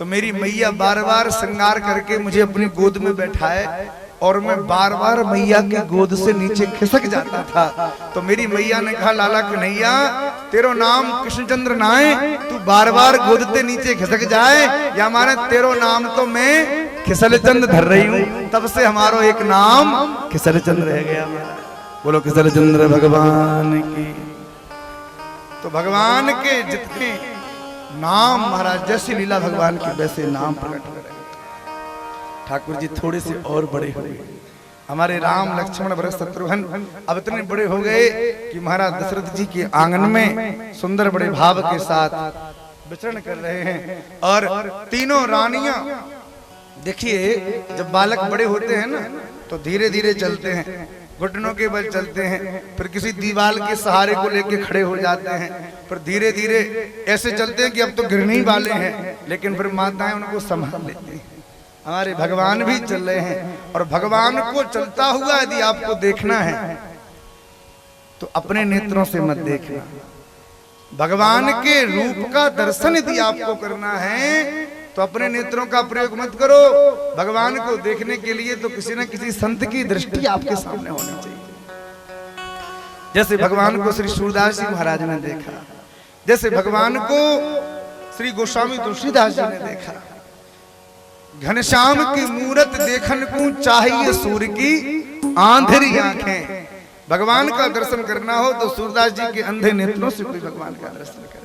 तो मेरी मैया बार बार श्रृंगार करके मुझे अपनी गोद में बैठाए और मैं बार बार मैया की गोद से नीचे खिसक जाता था। तो मेरी मैया ने कहा, लाला कन्हैया तेरो नाम कृष्णचंद्र नाय, तू बार बार गोद से नीचे खिसक जाए या माने तेरो नाम तो मैं खिसलचंद धर रही हूँ। तब से हमारो एक नाम खिसलचंद रह गया। बोलो खिसलचंद्र भगवान की। तो भगवान के जितने नाम महाराज, जैसी लीला भगवान की वैसे नाम प्रकट करें। ठाकुर जी थोड़े से और बड़े हो गए। हमारे राम लक्ष्मण भरत शत्रुघ्न अब इतने बड़े हो गए कि महाराज दशरथ जी के आंगन में सुंदर बड़े भाव के साथ विचरण कर रहे हैं। और तीनों रानियां, देखिए जब बालक बड़े होते हैं ना तो धीरे धीरे चलते हैं, घुटनों के बल चलते हैं, फिर किसी दीवार के सहारे को लेके खड़े हो जाते हैं, फिर धीरे धीरे ऐसे चलते हैं कि अब तो गिरने वाले हैं, लेकिन फिर माताएं उनको संभाल लेती हैं। हमारे भगवान भी चल रहे हैं और भगवान को चलता हुआ यदि आपको देखना है तो अपने नेत्रों से मत देखना। भगवान के रूप का दर्शन यदि आपको करना है तो अपने नेत्रों का प्रयोग मत करो। भगवान को देखने के लिए तो किसी न किसी संत की दृष्टि आपके सामने होनी चाहिए। जैसे भगवान को श्री सूरदास जी महाराज ने देखा, जैसे भगवान को श्री गोस्वामी तुलसीदास जी ने देखा। घनश्याम की मूरत देखन को चाहिए सूर्य की आंधेरी आंखें। भगवान का दर्शन करना हो तो सूरदास जी के अंधे नेत्रों से कोई भगवान का दर्शन करे।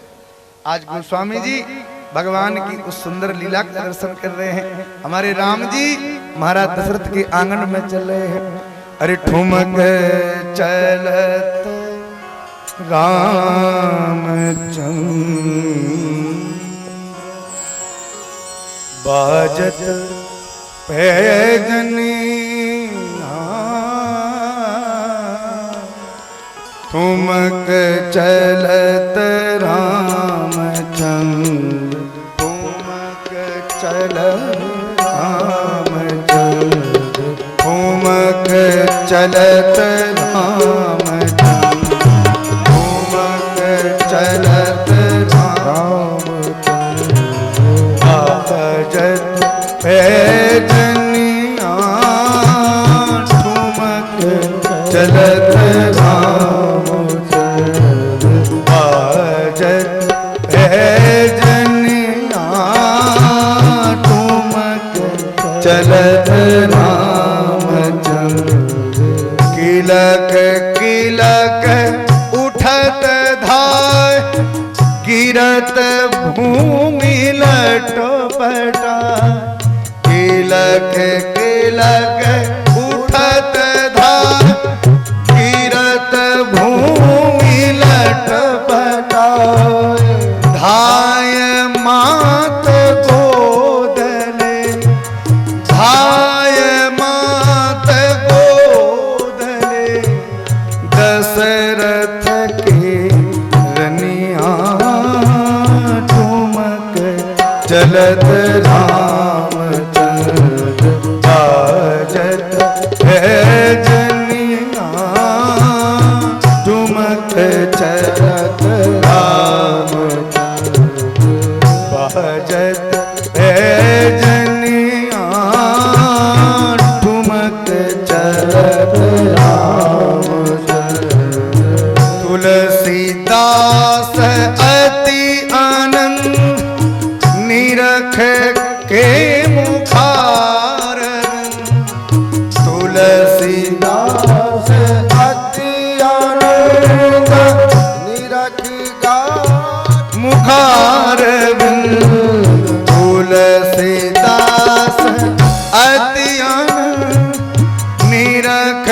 आज गोस्वामी जी भगवान की उस सुंदर लीला का दर्शन कर रहे हैं। हमारे राम जी महाराज दशरथ के आंगन में चल रहे हैं। अरे ठुमक चलत रामचंद्र बाजत पैजनी, ठुमक चलत रामचंद्र, ठुमक चलत रामचंद्र, ठुमक चलत रामचंद्र, ठुमक चलत रामचंद्र बाजत पैजनिया, ठुमक चलत रामचंद्र बाजत पैजनिया, ठुमक चलत रामचंद्र। किलक किलक उठत धाय, गिरत भूमि लटपटा। किलक किलक उठत धाय, गिरत भूमि लटपटा। धाय मात गोदले, धाय मात गोदले, दशरथ के रनिया, ठुमक चलत रामचंद्र बाजत पैजनिया, ठुमक चलत रामचंद्र बाजत पैजनिया, ठुमक चलत रामचंद्र। तुलसीदास अति आनंद निरख के मुखार, तुलसीदास अति आनंद निरख का मुखार, तुलसीदास अति आनंद निरख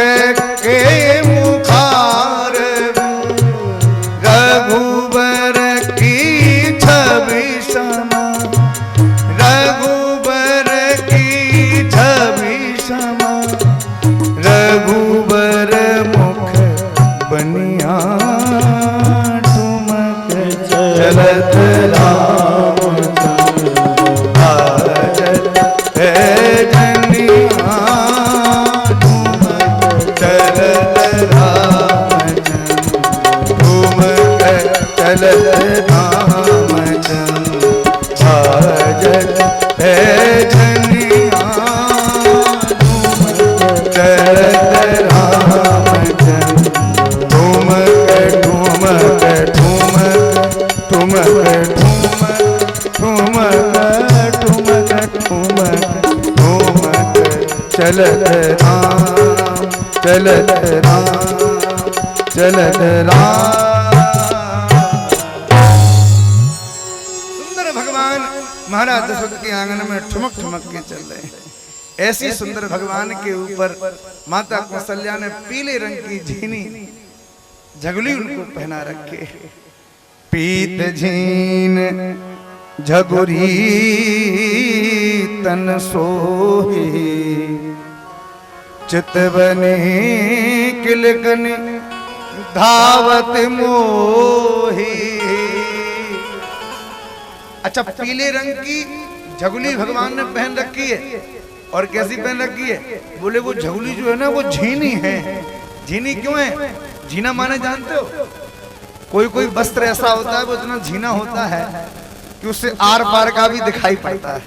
के मुखार। रघुबर की छवि समा, रघुबर की ठुमक ठुमक ठुमक चलत राम चलत राम चलत राम। सुंदर भगवान महाराज दशरथ के आंगन में ठुमक ठुमक के चल रहे हैं। ऐसी सुंदर भगवान के ऊपर माता कौशल्या ने पीले रंग की झीनी झगुली उनको पहना रखे। पीत झीन झगुरी तन सोहे चितवने किलकन धावत मोहे। अच्छा, पीले रंग की झगुली भगवान ने पहन रखी है। और कैसी पहन रखी है? बोले वो झगुली जो है ना वो झीनी है। झीनी क्यों है? झीना माने जानते हो? कोई कोई वस्त्र ऐसा होता है वो इतना झीना होता है कि उससे आर पार का भी दिखाई पड़ता है।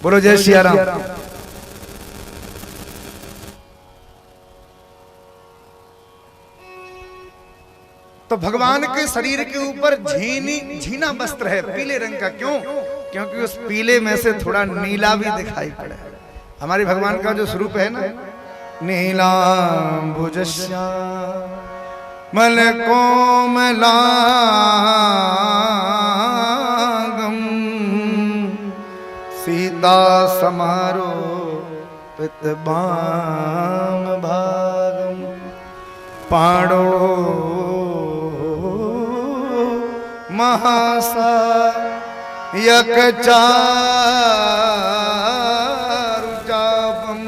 बोलो जय सिया राम। तो भगवान के शरीर के ऊपर झीना वस्त्र है पीले रंग का। क्यों? क्योंकि उस पीले में से थोड़ा नीला भी दिखाई पड़ा है। हमारे भगवान का जो स्वरूप है ना, नीलांबुजश्यामल कोमलांगम सीता समारो पितबाम भागम पाणो महासा यकचारुचापम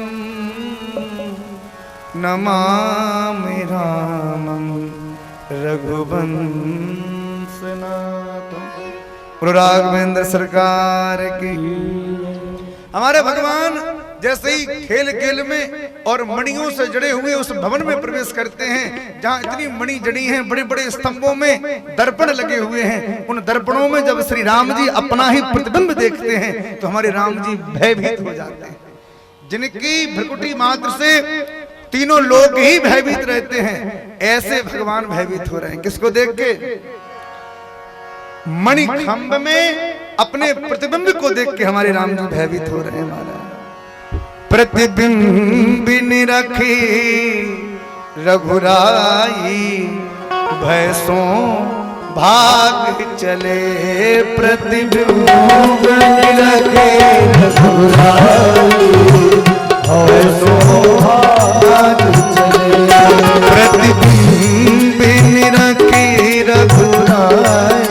नमामि रामं रघुवंशनाथम। प्रभु राघवेंद्र सरकार की। हमारे भगवान जैसे ही खेल खेल में और मणियों से जड़े हुए उस भवन में प्रवेश करते हैं जहां इतनी मणि जड़ी हैं, बड़े बड़े स्तंभों में दर्पण लगे हुए हैं। उन दर्पणों में जब श्री राम जी अपना ही प्रतिबिंब देखते हैं तो हमारे राम जी भयभीत हो जाते हैं। जिनकी भ्रुकुटी मात्र से तीनों लोग ही भयभीत रहते हैं, ऐसे भगवान भयभीत हो रहे हैं। किसको देख के? मणि खंभ में अपने प्रतिबिंब को देख के हमारे राम जी भयभीत हो रहे हैं। महाराज प्रतिबिंब निरखी रघुराई भैंसों भाग चले। प्रतिबिंब निरखी रघुराई भैंसों भाग चले। प्रतिबिंब निरखी रघुराई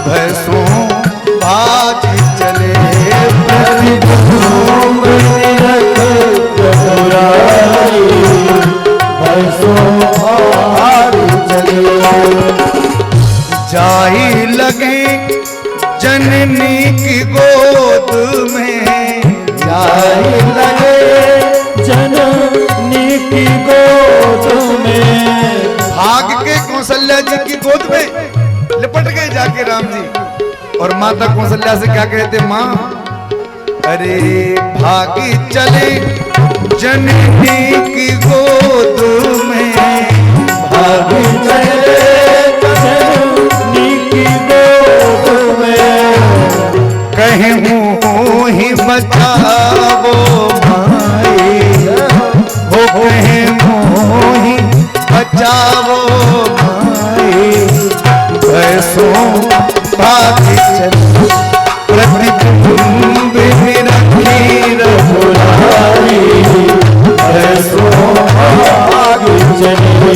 भैंसों भाग चले। प्रतिबिंब निरखी रघुराई भैंसों भाग चले। जाई लगे जननी की गोद में, जाई लगे जननी की गोद में। भाग के कौशल्या जी की गोद में लिपट गए जाके राम जी। और माता कौशल्या से क्या कहते? माँ अरे भागी चले जननी की गोद में, भागी चले जननी की गोद में। कहीं मुँह ही बचाओ भाई हो, कहीं मुँह ही बचाओ भाई भैंसों भागी चले। प्रतिबिंब निरखी रघुराई भैंसों भागी चले।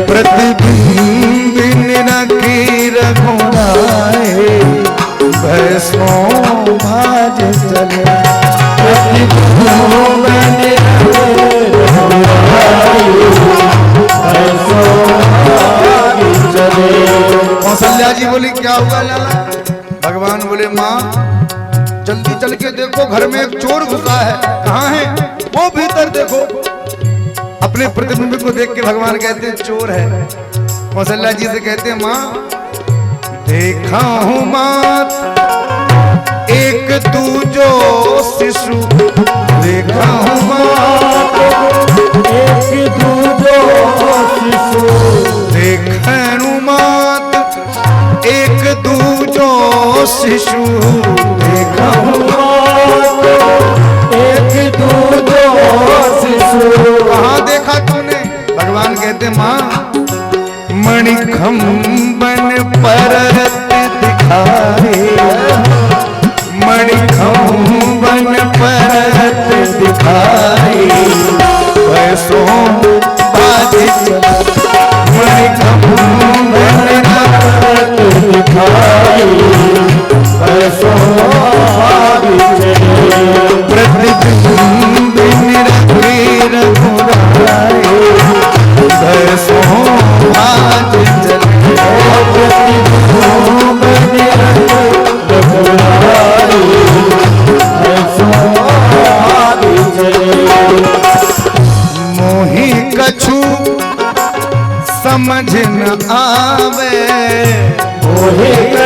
प्रतिबिंब निरखी रघुराई भैंसों भागी चले। प्रतिबिंब निरखी रघुराई भैंसों भागी चले। कौशल्या जी बोली क्या हुआ लाला? भगवान बोले माँ जल्दी चल के देखो घर में एक चोर घुसा है। कहाँ है वो? भीतर देखो। अपने प्रतिबिंब को देख के भगवान कहते हैं चोर है। कौशल्या जी से कहते हैं माँ देखा हूँ मात एक तू जो शिशु, देखा हूँ मात एक तू जो शिशु। देखा हूँ मात एक तू जो शिशु,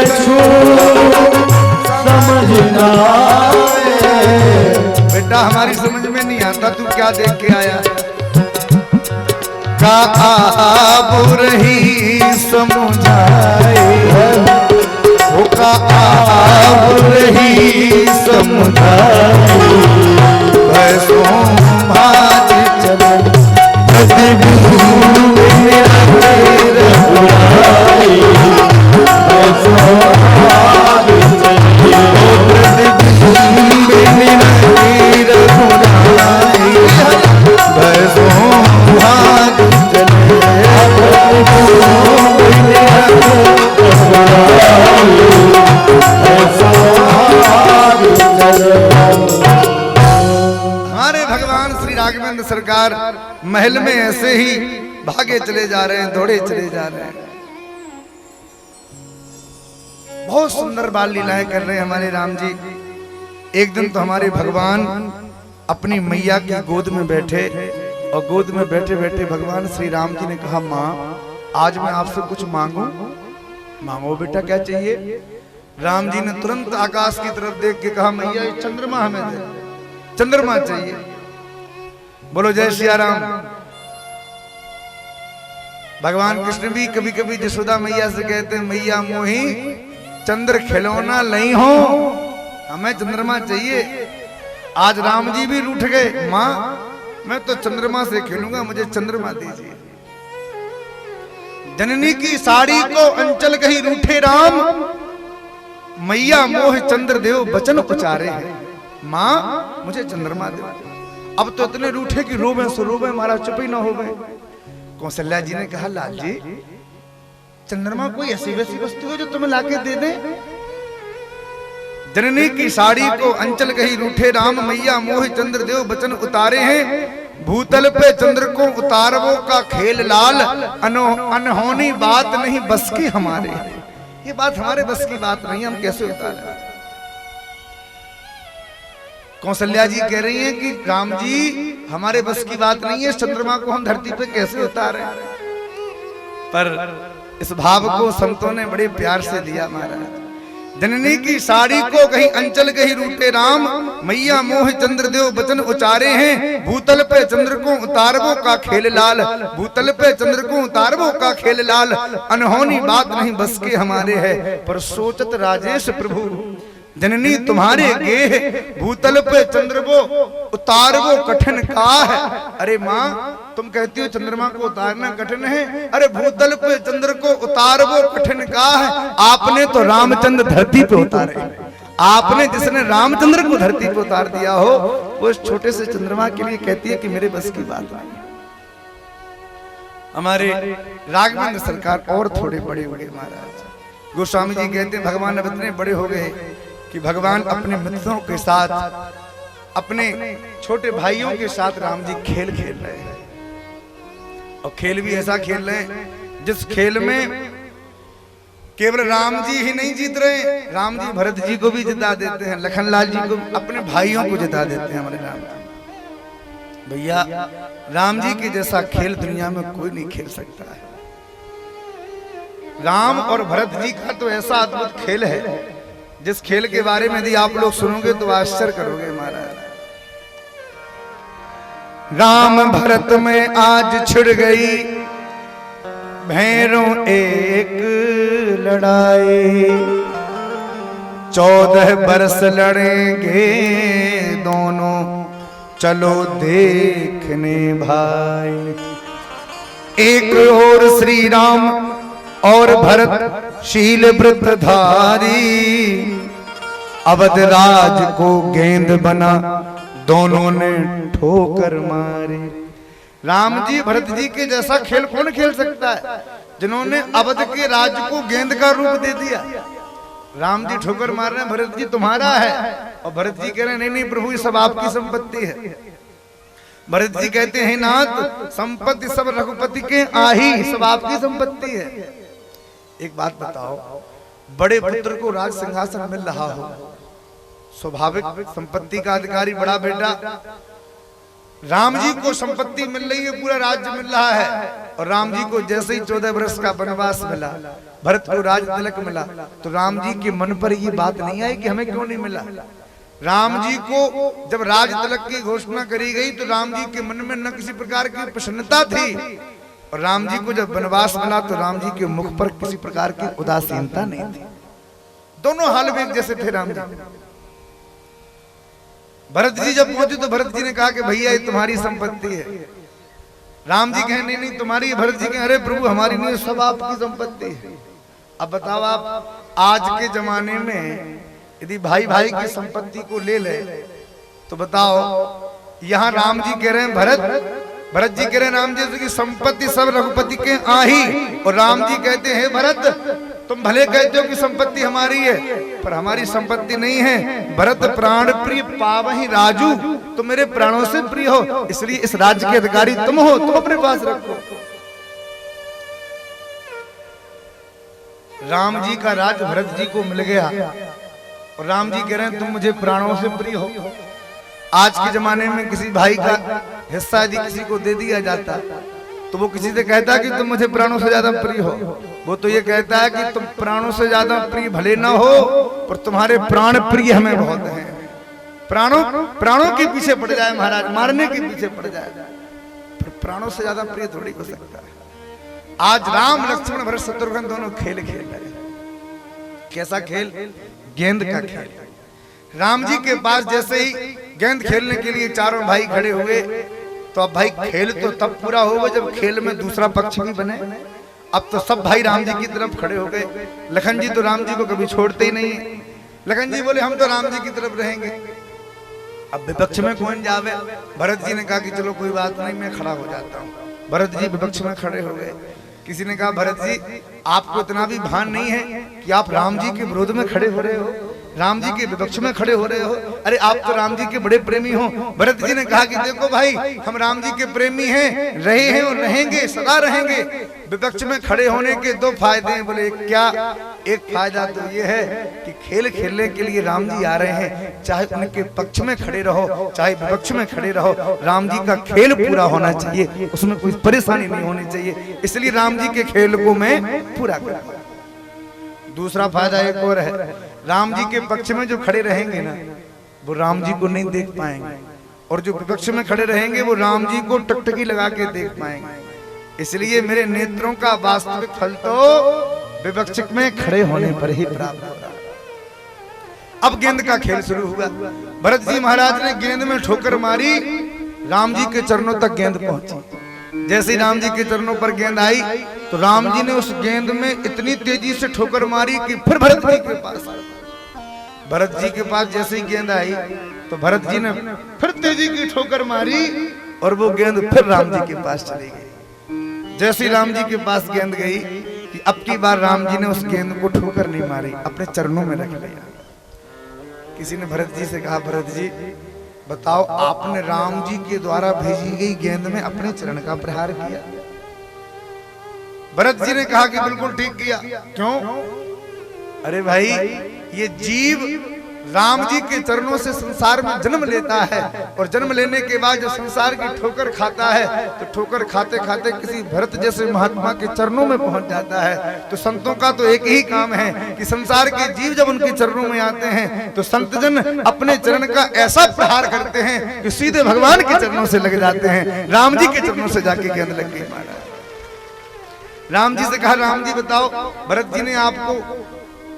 कछु समझना बेटा हमारी समझ में नहीं आता तू क्या देख के आया। का आप रही समझाए वो का आप रही समझाए बसों भाज चले प्रतिबिंब मेरा रघुराई बसों भाज चले प्रतिबिंब मेरा रघुराई बसों भाज चले हमारे भगवान श्री राघवेंद्र सरकार महल में ऐसे ही भागे चले जा रहे हैं, दौड़े चले जा रहे हैं। बहुत सुंदर बाल लीलाएं कर रहे हैं हमारे राम जी। एक दिन तो हमारे भगवान अपनी मैया की गोद में बैठे और गोद में बैठे बैठे भगवान श्री राम जी ने कहा, माँ आज मैं आपसे कुछ मांगू? मांगो बेटा, क्या चाहिए? राम जी ने तुरंत आकाश की तरफ देख के कहा, मैया ये चंद्रमा हमें दे, चंद्रमा चाहिए। बोलो जय सिया राम। भगवान कृष्ण भी कभी कभी यशोदा मैया से कहते हैं, मैया मोही चंद्र खिलौना नहीं हो, हमें चंद्रमा चाहिए। आज राम जी भी रूठ गए, माँ मैं तो चंद्रमा से खेलूंगा, मुझे चंद्रमा दीजिए। जननी की साड़ी को अंचल कही रूठे राम, मैया मोह चंद्र देव बचन उचारे हैं, माँ मुझे चंद्रमा दे। अब तो इतने रूठे कि रोवे सो रोवे, हमारा चुप ही ना हो गए। कौशल्या जी ने कहा, लाल जी चंद्रमा कोई ऐसी वैसी वस्तु है जो तुम्हें लाके दे दे? जननी की साड़ी को अंचल कही रूठे राम, मैया मोह चंद्र देव बचन उतारे हैं, भूतल पे चंद्र को उतारवो का खेल लाल, अनहोनी बात नहीं बस की हमारे। ये बात हमारे बस की बात नहीं, हम कैसे उतारे? कौशल्या जी कह रही हैं कि राम जी हमारे बस की बात नहीं है, चंद्रमा को हम धरती पे कैसे उतारे? पर इस भाव को संतों ने बड़े प्यार से दिया महाराज। जननी की साड़ी को कहीं अंचल कहीं रूठे राम, मैया मोह चंद्र देव बचन उचारे हैं, भूतल पे चंद्र को उतारवो का खेल लाल, भूतल पे चंद्र को उतारवो का खेल लाल, अनहोनी बात नहीं बस के हमारे है, पर सोचत राजेश प्रभु जननी तुम्हारे गेह, भूतल पे चंद्र को उतारवो कठिन का है। अरे माँ तुम कहती हो चंद्रमा को उतारना कठिन है, अरे भूतल पे चंद्र को उतारवो कठिन का है। आपने तो रामचंद्र धरती पे उतारे, आपने जिसने रामचंद्र को धरती पे उतार दिया हो, वो इस छोटे से चंद्रमा के लिए कहती है कि मेरे बस की बात नहीं। हमारे राघवेंद्र सरकार और थोड़े बड़े बड़े महाराज गोस्वामी जी कहते हैं, भगवान अब इतने बड़े हो गए कि भगवान अपने मित्रों के साथ, अपने छोटे भाइयों के साथ राम जी खेल खेल रहे हैं। और खेल भी ऐसा खेल रहे हैं जिस खेल में केवल राम जी ही नहीं जीत रहे, राम जी भरत जी को भी जिता देते हैं, लखनलाल जी को, अपने भाइयों को जिता देते हैं हमारे राम जी। भैया राम जी के जैसा खेल दुनिया में कोई नहीं खेल सकता है। राम और भरत जी का तो ऐसा अद्भुत खेल है, जिस खेल के बारे में यदि आप लोग सुनोगे तो आश्चर्य करोगे महाराज। राम भरत में आज छिड़ गई भैरों एक लड़ाई, 14 बरस लड़ेंगे दोनों, चलो देखने भाई। एक और श्री राम और भरत शील व्रतधारी, अवध राज को गेंद बना दोनों ने ठोकर मारी। राम जी भरत जी के जैसा खेल कौन खेल सकता है, जिन्होंने अवध के राज को गेंद का रूप दे दिया। राम जी ठोकर मार रहे हैं, भरत जी तुम्हारा है, और भरत जी कह रहे हैं नहीं नहीं प्रभु ये सब आपकी संपत्ति है। भरत जी कहते हैं नाथ संपत्ति सब रघुपति के आही, सब आपकी संपत्ति है। एक बात बताओ, बड़े पुत्र को राज सिंहासन मिल रहा हो, स्वाभाविक संपत्ति का अधिकारी बड़ा बेटा, राम जी को संपत्ति मिल रही है, पूरा राज्य मिल रहा है, और राम जी को जैसे ही 14 वर्ष का वनवास मिला, भरत को राज तिलक मिला, तो राम जी के मन पर ये बात नहीं आई कि हमें क्यों नहीं मिला। राम जी को जब राज तिलक की घोषणा करी गई तो राम जी के मन में न किसी प्रकार की प्रसन्नता थी, और राम जी को जब वनवास मिला तो राम जी के मुख पर किसी प्रकार की उदासीनता नहीं थी। दोनों हाल में एक जैसे थे राम जी। भरत जी जब पहुंचे तो भरत जी ने कहा कि भैया ये तुम्हारी संपत्ति है। राम जी कहे नहीं नहीं तुम्हारी है। भरत जी कहे अरे प्रभु हमारी नहीं, सब आपकी संपत्ति है। अब बताओ आप आज के जमाने में यदि भाई भाई की संपत्ति को ले ले तो बताओ, यहाँ राम जी कह रहे हैं भरत जी कह रहे हैं राम जी की संपत्ति सब रघुपति के आही, और राम जी कहते हैं भरत तुम भले कहते हो कि संपत्ति हमारी है, पर हमारी संपत्ति नहीं है। भरत प्राण प्रिय पावहि राजू, तुम मेरे प्राणों से प्रिय हो, इसलिए इस राज्य के अधिकारी तुम हो, तुम अपने पास रखो। राम जी का राज भरत जी को मिल गया, और राम जी कह रहे हैं तुम मुझे प्राणों से प्रिय हो। आज के जमाने में किसी भाई का हिस्सा यदि किसी को दे दिया जाता तो वो किसी से कहता कि तुम मुझे प्राणों से ज्यादा प्रिय हो, वो तो ये कहता है कि तुम प्राणों से ज्यादा प्रिय भले ना हो, पर तुम्हारे प्राण प्रिय हमें बहुत हैं। प्राणों के पीछे पड़ जाए महाराज, मारने के पीछे पड़ जाए, पर प्राणों से ज्यादा प्रिय थोड़ी हो सकता है। आज राम लक्ष्मण भरत शत्रुघ्न दोनों खेल खेल रहे। कैसा खेल? गेंद का खेल। राम जी के पास जैसे ही गेंद खेलने के लिए चारों भाई खड़े हुए, तो अब भाई खेल तो तब पूरा होगा जब खेल में दूसरा पक्ष भी बने। अब तो सब भाई राम जी की तरफ खड़े हो गए। लखन जी तो राम जी को कभी छोड़ते ही नहीं है। लखन जी बोले हम तो राम जी की तरफ रहेंगे। अब विपक्ष में कौन जावे? भरत जी ने कहा कि चलो कोई बात नहीं, मैं खड़ा हो जाता हूँ। भरत जी विपक्ष में खड़े हो गए। किसी ने कहा भरत जी आपको इतना भी भान नहीं है कि आप राम जी के विरोध में खड़े हो रहे हो, राम जी के विपक्ष में खड़े हो रहे हो? अरे आप तो राम जी के बड़े प्रेमी हो। भरत जी ने कहा कि देखो भाई हम राम जी के प्रेमी हैं, रहे हैं और रहेंगे, सदा रहेंगे। विपक्ष में खड़े होने के दो फायदे हैं। बोले क्या? एक फायदा तो ये है कि खेल खेलने के लिए राम जी आ रहे हैं, चाहे उनके पक्ष में खड़े रहो चाहे विपक्ष में खड़े रहो, राम जी का खेल पूरा होना चाहिए, उसमें कोई परेशानी नहीं होनी चाहिए, इसलिए राम जी के खेल को मैं पूरा करूंगा। दूसरा फायदा एक और है, राम जी के पक्ष में जो खड़े रहेंगे ना वो राम जी को नहीं देख पाएंगे, और जो विपक्ष में खड़े रहेंगे वो राम जी को टकटकी लगा के देख पाएंगे। इसलिए मेरे नेत्रों का वास्तविक फल तो विपक्ष में खड़े होने पर ही प्राप्त होगा। अब गेंद का खेल शुरू हुआ। भरत जी महाराज ने गेंद में ठोकर मारी, राम जी के चरणों तक गेंद पहुंची। जैसे राम जी के चरणों पर गेंद आई तो राम जी ने उस गेंद में इतनी तेजी से ठोकर मारी कि फिर भरत जी के पास भरत जी के पास जैसे ही गेंद आई तो भरत जी ने फिर तेजी की ठोकर मारी, और वो गेंद फिर राम जी के पास चली गई। जैसे राम जी के पास गेंद गई कि अब की बार राम जी ने उस गेंद को ठोकर नहीं मारी, अपने चरणों में रख लिया। किसी ने भरत जी से कहा भरत जी बताओ आपने राम जी के द्वारा भेजी गई गेंद में अपने चरण का प्रहार किया? भरत जी ने कहा कि बिल्कुल ठीक किया। क्यों? अरे भाई ये जीव राम जी के चरणों से संसार में जन्म लेता है, और जन्म लेने के बाद जब संसार की ठोकर खाता है तो ठोकर खाते खाते किसी भरत जैसे महात्मा के चरणों में पहुंच जाता है। तो संतों का तो एक ही काम है कि संसार के जीव जब उनके चरणों में आते हैं तो संतजन अपने चरण का ऐसा प्रहार करते हैं कि सीधे भगवान के चरणों से लग जाते हैं। राम जी के चरणों से जाके गेंद लग गई महाराज। राम जी से कहा राम जी बताओ, भरत जी ने आपको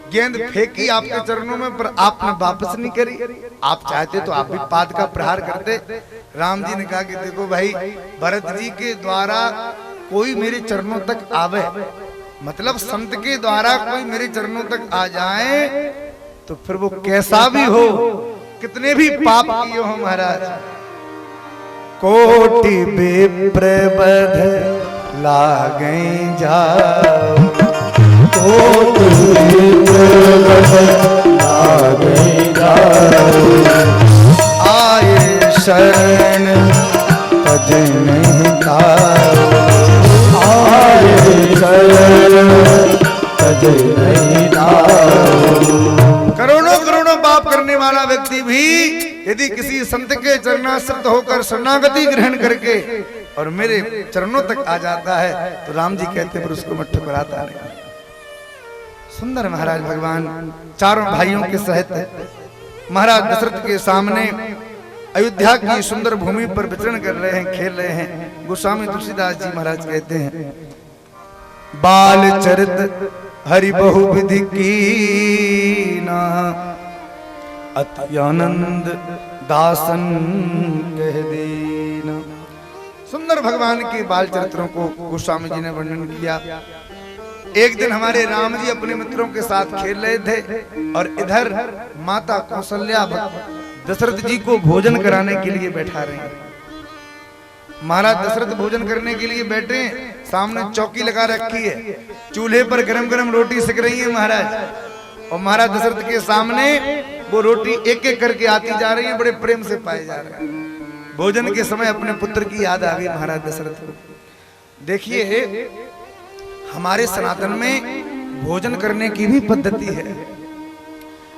गेंद फेंकी आपके चरणों में, पर आपने वापस नहीं करी। आप चाहते तो आप भी पाद का प्रहार करते। राम जी ने कहा कि देखो भाई भरत जी के द्वारा कोई मेरे चरणों तक आवे, मतलब संत के द्वारा कोई मेरे चरणों तक आ जाए तो फिर वो कैसा भी हो, कितने भी पाप किए हो महाराज, कोटि विप्रबध लागे जाओ, आए शरण तज नहीं तारो, आए शरण तज नहीं तारो। करोड़ों करोड़ों पाप करने वाला व्यक्ति भी यदि किसी संत के चरणाश्रित होकर शरणागति ग्रहण करके और मेरे चरणों तक आ जाता है तो राम जी कहते पर उसको मत ठुकराता नहीं। सुंदर महाराज भगवान चारों भाइयों के सहित महाराज दशरथ के सामने अयोध्या की सुंदर भूमि पर विचरण कर रहे हैं, खेल रहे हैं। गोस्वामी तुलसीदास जी महाराज कहते हैं, बाल चरित हरि बहु विधि कीना, अति आनंद दासन कह देना। सुंदर भगवान के बाल चरित्रों को गोस्वामी जी ने वर्णन किया। एक दिन हमारे राम जी अपने मित्रों के साथ खेल रहे थे और इधर माता कौशल्या दशरथ जी को भोजन कराने के लिए बैठा रहे हैं। महाराज दशरथ भोजन करने के लिए बैठे, सामने चौकी लगा रखी है, चूल्हे पर गरम गरम रोटी सिक रही है महाराज। और महाराज दशरथ के सामने वो रोटी एक एक करके आती जा रही है, बड़े प्रेम से पाए जा रहे हैं। भोजन के समय अपने पुत्र की याद आ गई महाराज दशरथ को। देखिए हमारे सनातन में भोजन करने की भी पद्धति है।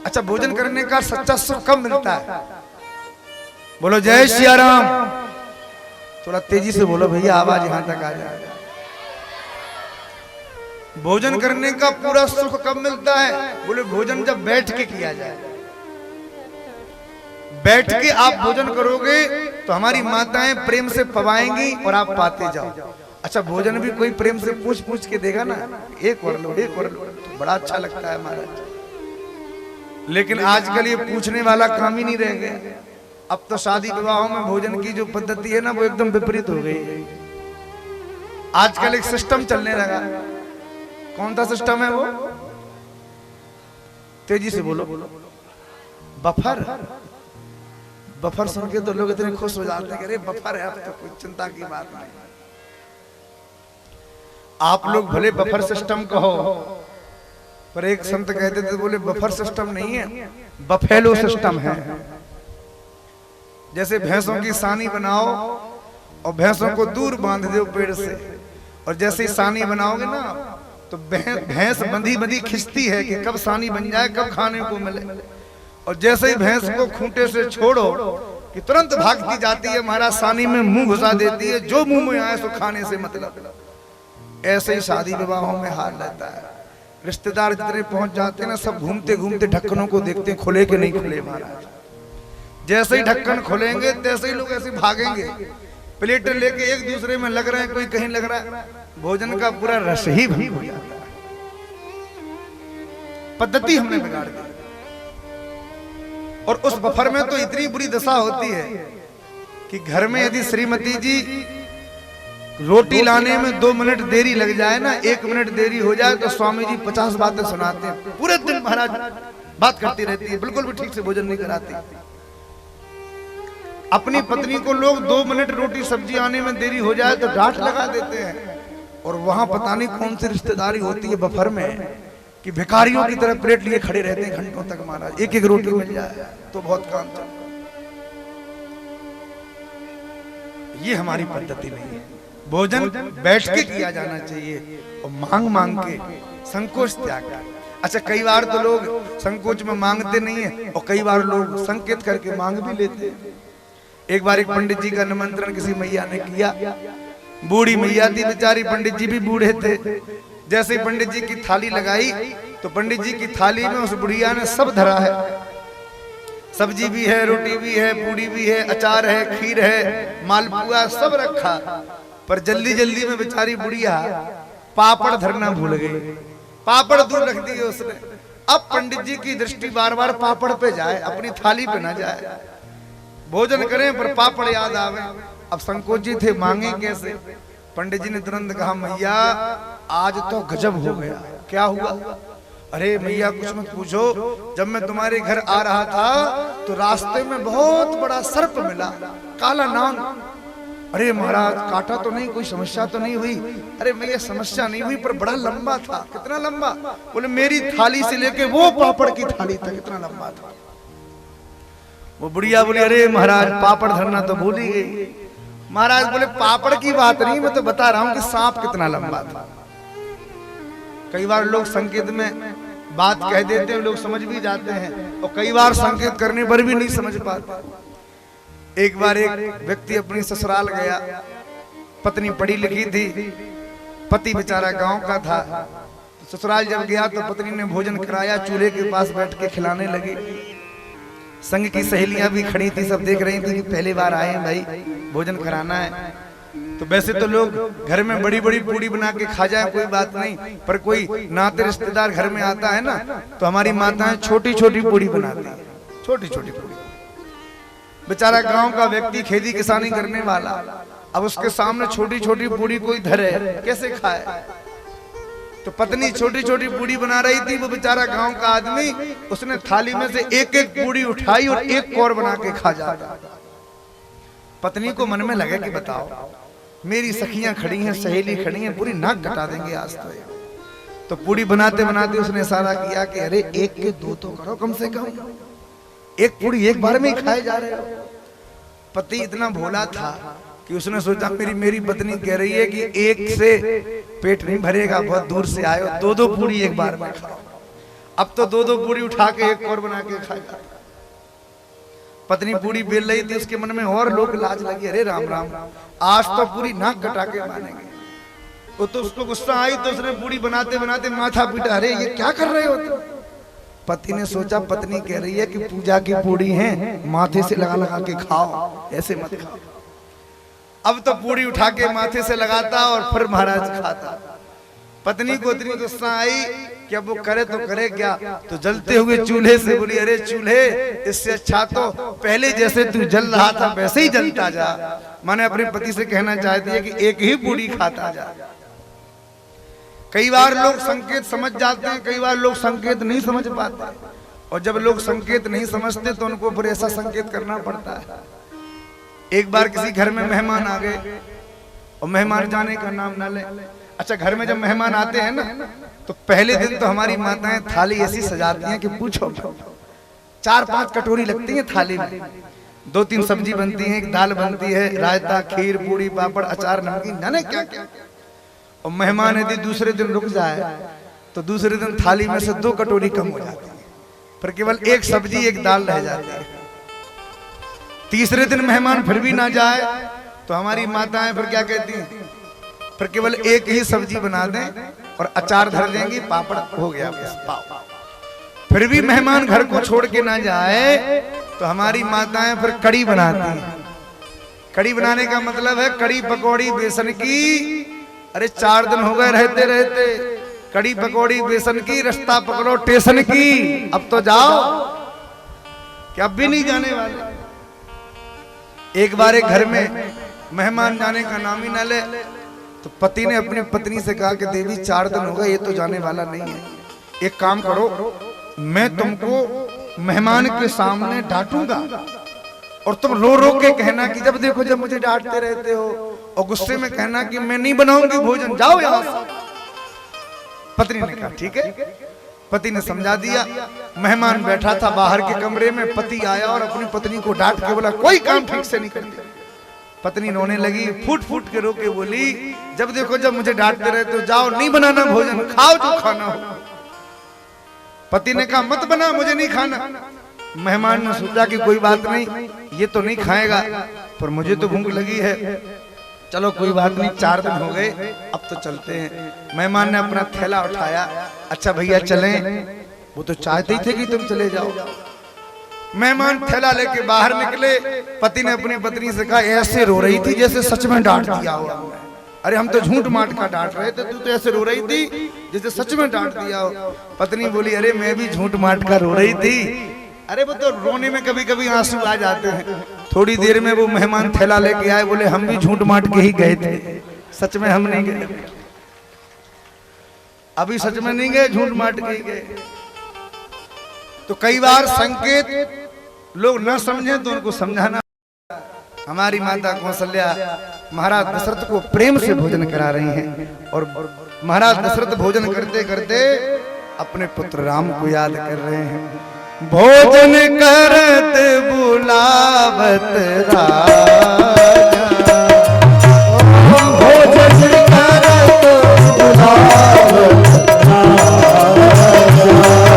अच्छा, भोजन करने का सच्चा सुख कब मिलता है? बोलो जय सिया राम। थोड़ा तेजी से बोलो भैया, आवाज यहां तक आ जाए। भोजन करने का पूरा सुख कब मिलता है? बोले भोजन जब बैठ के किया जाए। बैठ के आप भोजन करोगे तो हमारी माताएं प्रेम से पवाएंगी और आप पाते जाओ। अच्छा, भोजन भी कोई प्रेम से पूछ पूछ के देगा ना, एक और लो एक और लो, तो बड़ा अच्छा लगता है महाराज। लेकिन आजकल ये पूछने वाला काम ही नहीं रह गया। अब तो शादी विवाहों में भोजन की जो पद्धति है ना, वो एकदम विपरीत हो गई। आजकल एक सिस्टम चलने लगा। कौन सा सिस्टम है वो? तेजी से बोलो। बफर। बफर सुन के तो लोग इतने खुश हो जाते हैं कि अरे बफर है, अब तो कोई चिंता की बात नहीं। आप लोग भले बफर सिस्टम कहो, पर एक संत कहते थे, बोले बफर सिस्टम नहीं है, बफेलो सिस्टम है। जैसे भैंसों की सानी बनाओ और भैंसों को दूर बांध दो पेड़ से, और जैसे ही सानी बनाओगे ना तो भैंस बंधी बंधी खिंचती है कि कब सानी बन जाए, कब खाने को मिले। और जैसे ही भैंस को खूंटे से छोड़ो कि तुरंत भागती जाती है महाराज, सानी में मुंह घुसा देती है, जो मुंह में आए सो खाने से मतलब। ऐसे ही शादी विवाहों में हाल रहता है। रिश्तेदार जितने पहुंच जाते हैं ना, सब घूमते घूमते ढक्कनों को देखते हैं, खुले कि नहीं खुले महाराज। जैसे ही ढक्कन खोलेंगे तैसे ही लोग ऐसे भागेंगे, प्लेट लेके एक दूसरे में लग रहे हैं, कोई कहीं लग रहा है। भोजन का पूरा रस ही भंग हो जाता है। पद्धति हमने बिगाड़ दी। और उस बफर में तो इतनी बुरी दशा होती है कि घर में यदि श्रीमती जी रोटी लाने में 2 मिनट देरी लग जाए ना, 1 मिनट देरी हो जाए तो स्वामी जी 50 बातें सुनाते हैं। पूरे दिन महाराज बात करती रहती है, बिल्कुल भी ठीक से भोजन नहीं कराती। अपनी पत्नी को लोग 2 मिनट रोटी सब्जी आने में देरी हो जाए तो डांट लगा देते हैं। और वहां पता नहीं कौन सी रिश्तेदारी होती है बफर में कि भिखारियों की तरह प्लेट लिए खड़े रहते हैं घंटों तक महाराज, एक एक रोटी मिल जाए तो बहुत काम चलता। ये हमारी पद्धति नहीं है। भोजन बैठ के किया जाना चाहिए और मांग मांग के, संकोच त्याग कर। अच्छा, कई बार तो लोग संकोच में मांगते नहीं है और कई बार लोग संकेत करके मांग भी लेते हैं। एक बार एक पंडित जी का निमंत्रण किसी मैया ने किया। बूढ़ी मैया थी बेचारी, पंडित जी भी बूढ़े थे। जैसे ही पंडित जी की थाली लगाई तो पंडित जी की थाली में उस बुढ़िया ने सब धरा है। सब्जी भी है, रोटी भी है, पूड़ी भी है, अचार है, खीर है, मालपुआ सब रखा। पर जल्दी जल्दी में बेचारी बुढ़िया पापड़ धरना भूल गई। पापड़ दूर रख दिए उसने। अब पंडित जी की दृष्टि बार बार पापड़ पे जाए, अपनी थाली पे ना जाए। भोजन करें पर पापड़ याद आवे। अब संकोची थे, मांगे कैसे? पंडित जी ने तुरंत कहा, मैया आज तो गजब हो गया। क्या हुआ? अरे मैया कुछ मत पूछो, जब मैं तुम्हारे घर आ रहा था तो रास्ते में बहुत बड़ा सर्प मिला, काला नाग। अरे महाराज काटा तो नहीं, कोई समस्या तो नहीं हुई? अरे मैया समस्या नहीं हुई पर बड़ा लंबा था। कितना लंबा? बोले मेरी थाली से लेके वो पापड़ की थाली तक इतना लंबा था। वो बुढ़िया बोली, अरे महाराज पापड़ धरना तो भूल ही गई। महाराज बोले पापड़ की बात नहीं, मैं तो बता रहा हूं कि सांप कितना लंबा था। कई बार लोग संकेत में बात कह देते हैं, लोग समझ भी जाते हैं, और कई बार संकेत करने पर भी नहीं समझ पाते। एक बार एक व्यक्ति अपनी ससुराल गया, पत्नी पढ़ी लिखी थी, पति बेचारा गांव का था। ससुराल जब गया तो पत्नी ने भोजन कराया, चूल्हे के पास बैठ के खिलाने लगी। संग की सहेलियां भी खड़ी थी, सब देख रही थी कि पहली बार आए हैं भाई, भोजन कराना है। तो वैसे तो लोग घर में बड़ी बड़ी पूड़ी बना के खा जाए कोई बात नहीं, पर कोई नाते रिश्तेदार घर में आता है ना, तो हमारी माताएं छोटी छोटी पूड़ी बनाती है, छोटी छोटी पूड़ी। बेचारा गांव का व्यक्ति, खेती किसानी करने वाला, अब उसके सामने छोटी छोटी पूड़ी कोई धरे, कैसे खाए? तो पत्नी छोटी छोटी पूड़ी बना रही थी, वो बेचारा गांव का आदमी, उसने थाली में से एक एक पूड़ी उठाई और एक कौर बना के खा जाता। पत्नी को मन में लगे कि बताओ, मेरी सखियां खड़ी हैं, सहेली खड़ी हैं, पूरी नाक कटा देंगे आज तो पूड़ी बनाते बनाते उसने इशारा किया कि अरे एक के दो तो करो कम से कम, एक पूड़ी एक बार में ही खाए जा रहे हो। पति इतना भोला था कि उसने सोचा मेरी पत्नी कह रही है कि एक से पेट नहीं भरेगा, बहुत दूर से आए हो, दो दो पूड़ी एक बार में खाओ। अब तो दो दो पूड़ी उठा के एक और बना के खाएगा। पत्नी पूड़ी बेल रही थी, उसके मन में और लोग लाज लगी, अरे राम राम, आज तो पूरी नाक कटा के मानेंगे। वो तो उसको गुस्सा आई तो उसने पूड़ी बनाते बनाते माथा पीटा, अरे ये क्या कर रहे हो तुम? पति ने सोचा पत्नी कह रही है कि पूजा की पूड़ी है, माथे से लगा लगा के खाओ, ऐसे मत खाओ। अब तो पूड़ी उठा के माथे से लगाता और फिर महाराज खाता। पत्नी को इतनी गुस्सा आई कि अब वो करे तो करे क्या, तो जलते हुए चूल्हे से बोली, अरे चूल्हे, इससे अच्छा तो पहले जैसे तू जल रहा था वैसे ही जलता जा। माने अपने पति से कहना चाहती है कि एक ही पूड़ी खाता जा। कई बार लोग संकेत समझ जाते हैं, कई बार लोग संकेत नहीं समझ पाते, और जब लोग संकेत नहीं समझते तो उनको फिर ऐसा संकेत करना पड़ता है। एक बार किसी घर में मेहमान आ गए, और मेहमान जाने का नाम ना ले। अच्छा, घर में जब मेहमान आते हैं ना, तो पहले दिन तो हमारी माताएं थाली ऐसी सजाती हैं कि पूछो, 4-5 कटोरी लगती है थाली में, 2-3 सब्जी बनती है, एक दाल बनती है, रायता, खीर, पूड़ी, पापड़, अचार, नमकीन, जाने क्या क्या। और मेहमान यदि दूसरे दिन रुक जाए तो दूसरे दिन थाली में से 2 कटोरी कम हो जाती है, पर केवल एक सब्जी एक दाल रह जाती है। तीसरे दिन मेहमान फिर भी ना जाए तो हमारी माताएं फिर क्या कहती हैं, फिर केवल एक ही सब्जी बना दें और अचार धर देंगी, पापड़ हो गया बस। फिर भी मेहमान घर को छोड़ के ना जाए तो हमारी माताएं फिर कड़ी बनाती हैं। कड़ी बनाने का मतलब है कड़ी पकौड़ी बेसन की। अरे 4 दिन हो गए रहते रहते, कड़ी पकौड़ी बेसन की, रास्ता पकड़ो स्टेशन की, अब तो जाओ, क्या अब भी नहीं जाने वाले? एक बार एक घर में मेहमान जाने का नाम ही ना ले, तो पति ने अपनी पत्नी से कहा कि देवी 4 दिन हो गए, ये तो जाने वाला नहीं है, एक काम करो, मैं तुमको मेहमान के सामने डांटूंगा और तुम रो रो के कहना कि जब देखो जब मुझे डांटते रहते हो, और गुस्से में कहना कि मैं नहीं बनाऊंगी भोजन, जाओ यहां से। पत्नी ने कहा ठीक है। पति ने समझा दिया। मेहमान बैठा था बाहर के कमरे में, पति आया और अपनी पत्नी को डांट के बोला कोई काम ठीक से नहीं करती। पत्नी रोने लगी, फूट फूट के रो के बोली जब देखो जब मुझे डांटते रहे तो जाओ, नहीं बनाना भोजन, खाओ जो खाना हो। पति ने कहा मत बना, मुझे नहीं खाना। मेहमान ने सोचा कि कोई बात नहीं, ये तो नहीं खाएगा, पर मुझे तो भूख लगी है, चलो कोई बात नहीं, 4 दिन हो गए, अब तो चलते हैं। मेहमान ने अपना थैला उठाया, अच्छा भैया चलें, वो तो चाहते ही थे कि तुम चले जाओ। मेहमान थैला लेके बाहर निकले। पति ने अपनी पत्नी से कहा ऐसे रो रही थी जैसे सच में डांट दिया हो। अरे हम तो झूठ माट का डांट रहे थे, तू तो ऐसे रो रही थी जैसे सच में डांट दिया हो। पत्नी बोली अरे मैं भी झूठ माट का रो रही थी। अरे वो तो रोने में कभी कभी आंसू आ जाते हैं। थोड़ी देर में वो मेहमान थैला लेके आए, बोले हम भी झूठ माट के ही गए थे, सच में हम नहीं गए, अभी सच में नहीं गए, झूठ माट के ही गए। तो कई बार संकेत लोग न समझे तो उनको समझाना। हमारी माता कौशल्या महाराज दशरथ को प्रेम से भोजन करा रही हैं, और महाराज दशरथ भोजन करते करते अपने पुत्र राम को याद कर रहे हैं। भोजन करत बुलावत राजा, भोजन करत बुलावत राजा,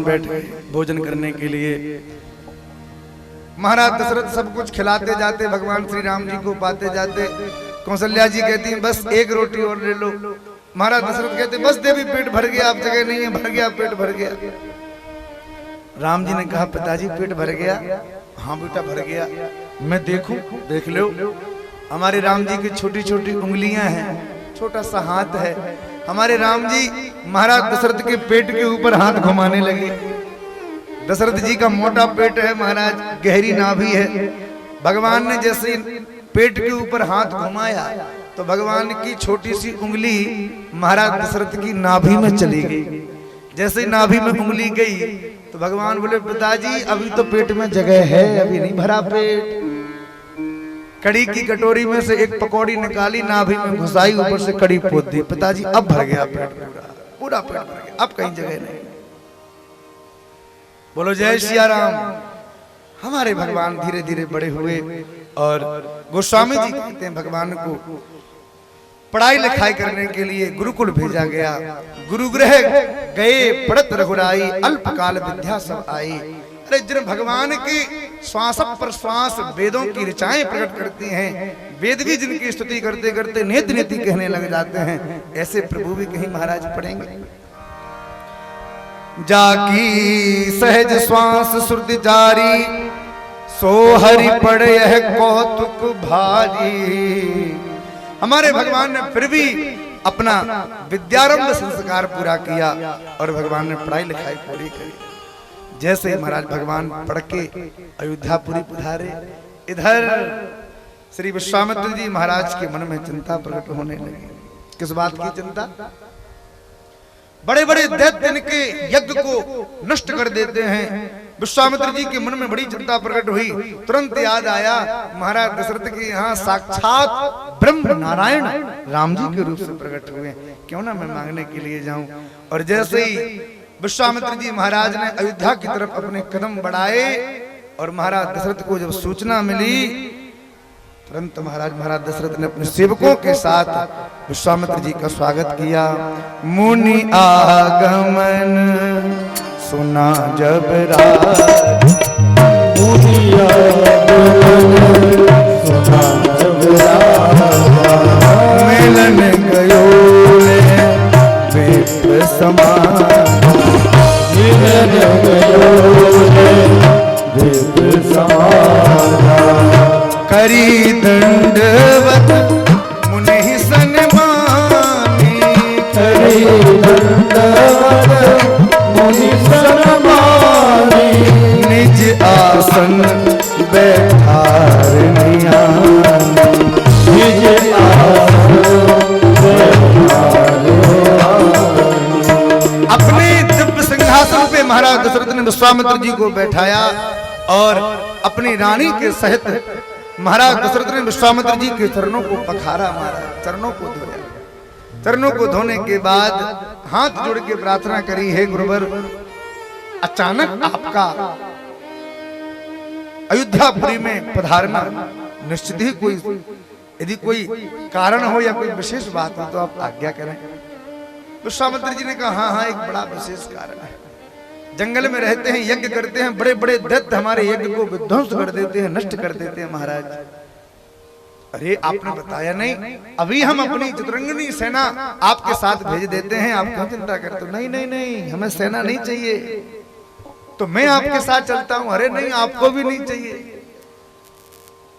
भगवान बैठ गए भोजन करने के लिए। महाराज दशरथ सब कुछ खिलाते जाते, भगवान श्री राम जी को पाते जाते। कौशल्या जी कहती हैं बस एक रोटी और ले लो। महाराज दशरथ कहते बस देवी पेट भर गया, अब जगह नहीं है, भर गया पेट भर गया। राम जी ने कहा पिताजी पेट भर गया? हाँ बेटा भर गया। मैं देखूं? देख लो। हमारे राम जी की छोटी छोटी उंगलियां हैं, छोटा सा हाथ है। हमारे राम जी महाराज दशरथ के पेट के ऊपर हाथ घुमाने लगे। दशरथ जी का मोटा पेट है महाराज, गहरी नाभि है। भगवान ने जैसे पेट के ऊपर हाथ घुमाया तो भगवान की छोटी सी उंगली महाराज दशरथ की नाभि में चली गई। जैसे नाभि में उंगली गई तो भगवान बोले पिताजी अभी तो पेट में जगह है, अभी नहीं भरा पेट। कड़ी की कटोरी में से एक पकौड़ी निकाली, नाभि में घुसाई, ऊपर से कड़ी पोत दी। पिताजी अब भर गया पेट, पूरा पेट भर गया, अब कहीं जगह नहीं। बोलो जय सिया राम। हमारे भगवान धीरे धीरे बड़े हुए और गोस्वामी जी कहते हैं भगवान को पढ़ाई लिखाई करने के लिए गुरुकुल भेजा गया। गुरुगृह गए पढ़त रघुराई, अल्पकाल विद्या सब आई। अरे जिन भगवान की श्वास प्रश्वास वेदों की ऋचाएं प्रकट करती हैं, वेद भी जिनकी स्तुति करते करते नेत नेति कहने लग जाते हैं, ऐसे प्रभु भी कहीं महाराज पढ़ेंगे। जाकी सहज श्वास सुरति जारी, सो हरि पढ़ यह कौतुक भारी। हमारे भगवान ने फिर भी अपना विद्यारंभ संस्कार पूरा किया और भगवान ने पढ़ाई लिखाई पूरी करी। जैसे महाराज भगवान पढ़ के अयोध्यापुरी पधारे, इधर श्री विश्वामित्र जी महाराज के मन में चिंता प्रकट होने लगी। किस बात की चिंता? बड़े बड़े दैत्य इनके यज्ञ को नष्ट कर देते हैं। विश्वामित्र जी के मन में बड़ी चिंता प्रकट हुई। तुरंत याद आया महाराज दशरथ के यहाँ साक्षात ब्रह्म नारायण राम जी के रूप से प्रकट हुए, क्यों ना मैं मांगने के लिए जाऊं। और जैसे ही विश्वामित्र जी महाराज ने अयोध्या की तरफ अपने कदम बढ़ाए और महाराज दशरथ को जब सूचना मिली, तुरंत महाराज दशरथ ने अपने सेवकों के साथ विश्वामित्र जी का स्वागत किया। मुनि आगमन सुना जब राज, मुनि आगमन सुना जब राज, मिलन गयो विप्र समान, मिलन गयो विप्र समान। करी दंडवत मुनि सन्मानी, करी दंडवत मुनि सन्मानी, निज आसन बैठारनिया, निज आसन अपने दिव्य सिंहासन पे महाराज दशरथ ने विश्वामित्र जी को बैठाया और अपनी रानी के सहित महाराज दशरथ ने विश्वामित्र जी के चरणों को पखारा, मारा, चरणों को धोया। चरणों को धोने के बाद हाथ जोड़ के प्रार्थना करी, हे गुरुवर अचानक आपका अयोध्यापुरी में पधारना निश्चित ही कोई, यदि कोई कारण हो या कोई विशेष बात हो तो आप आज्ञा करें। विश्वामित्र जी ने कहा हाँ हाँ एक बड़ा विशेष कारण है। जंगल में रहते हैं, यज्ञ करते हैं, बड़े बड़े दैत्य हमारे यज्ञ को विध्वंस कर देते हैं, नष्ट कर देते हैं महाराज। अरे आपने बताया नहीं, अभी हम अपनी चतुरंगिनी सेना आपके साथ भेज देते हैं, आप क्यों चिंता करते हो? नहीं नहीं नहीं, हमें सेना नहीं चाहिए, तो मैं आपके साथ चलता हूं। अरे नहीं, आपको भी नहीं चाहिए।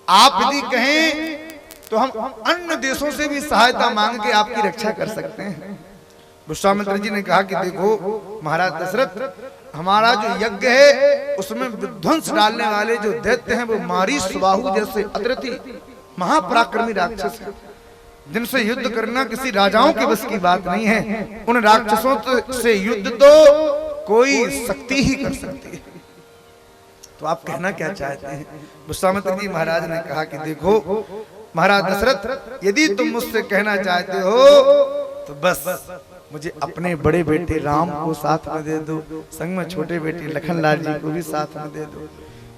आप यदि कहें तो हम अन्य देशों से भी सहायता मांग के आपकी रक्षा कर सकते हैं। विश्वामित्र जी ने कहा कि देखो महाराज दशरथ, हमारा जो यज्ञ है उसमें विध्वंस डालने वाले जो दैत्य हैं वो मारी सुबाहु जैसे अतृति महापराक्रमी राक्षस हैं, जिनसे युद्ध करना किसी राजाओं के बस की बात नहीं है। उन राक्षसों से युद्ध तो कोई शक्ति ही कर सकती है। तो आप कहना क्या चाहते हैं? विश्वामित्र जी महाराज ने कहा कि देखो महाराज दशरथ, यदि तुम मुझसे कहना चाहते हो तो बस मुझे अपने बड़े बेटे राम को साथ में दे दो, संग में छोटे बेटे लखनलाल जी को भी साथ में दे दो।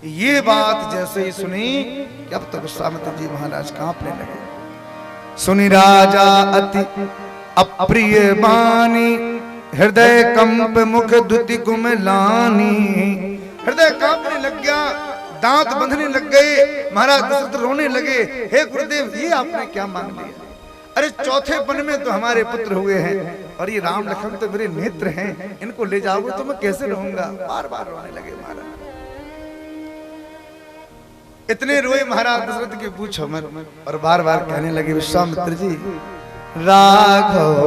ये बात जैसे ही सुनी कि अब तक विश्वामित्र जी महाराज कांपने लगे। सुनी राजा अति अप्रिय बानी, हृदय कंप मुख दुति कुम लानी। हृदय कांपने लग गया, दांत बंधने लग गए, महाराज दशरथ रोने लगे। हे गुरुदेव, ये आपने क्या मांग लिया? अरे चौथे पन में तो हमारे पुत्र हुए हैं और ये राम लखन तो मेरे नेत्र हैं, इनको ले जाओगे तो मैं कैसे रहूंगा? बार बार रोने लगे महाराज। इतने रोए महाराज दशरथ की पूछो मत, और बार बार कहने लगे विश्वामित्र जी, राघव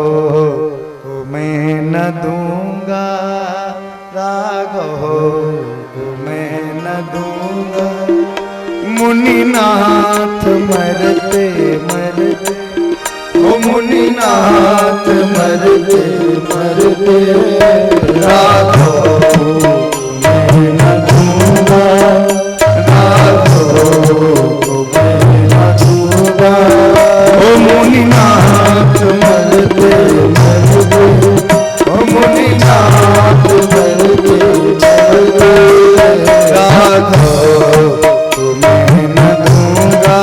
को मैं न दूंगा, राघव को मैं न दूंगा, मुनिनाथ मरते मरते, ओ मुनिनाथ मरते मरते, राघव मैं न दूंगा, राघव मैं न दूंगा, ओ मुनिनाथ मरते मरते, ओ मुनिनाथ मरते मरते, राघव मैं न दूंगा,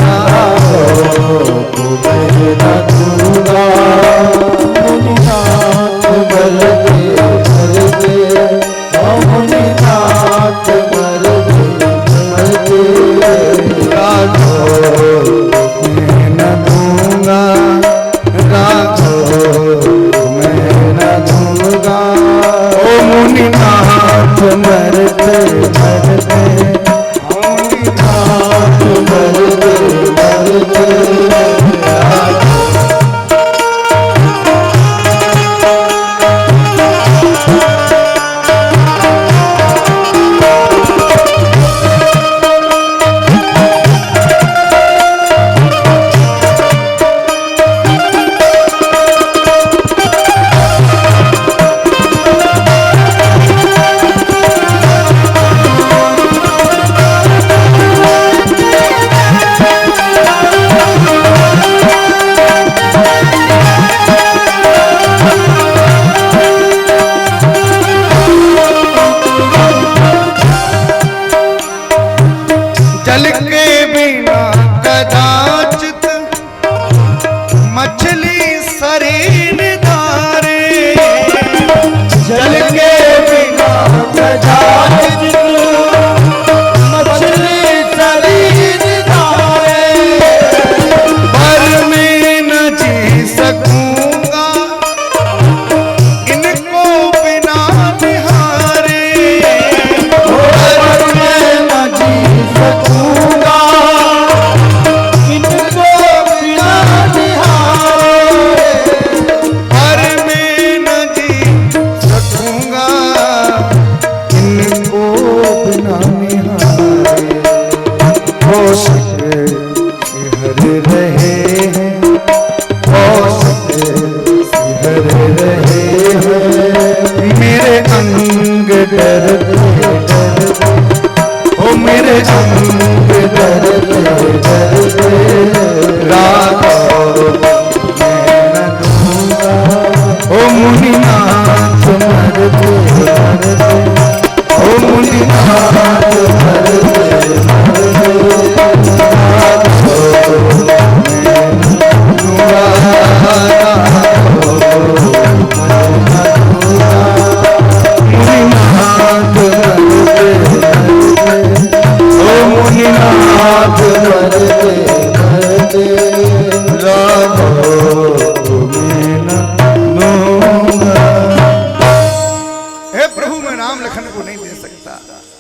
राघव मैं न दूंगा, मुनिनाथ मरते मरते, ओ मुनिनाथ मरते मरते, राघव मैं न दूंगा, राघव मैं न दूंगा, ओ मुनिनाथ मरते मरते, मुनिनाथ मरते मरते,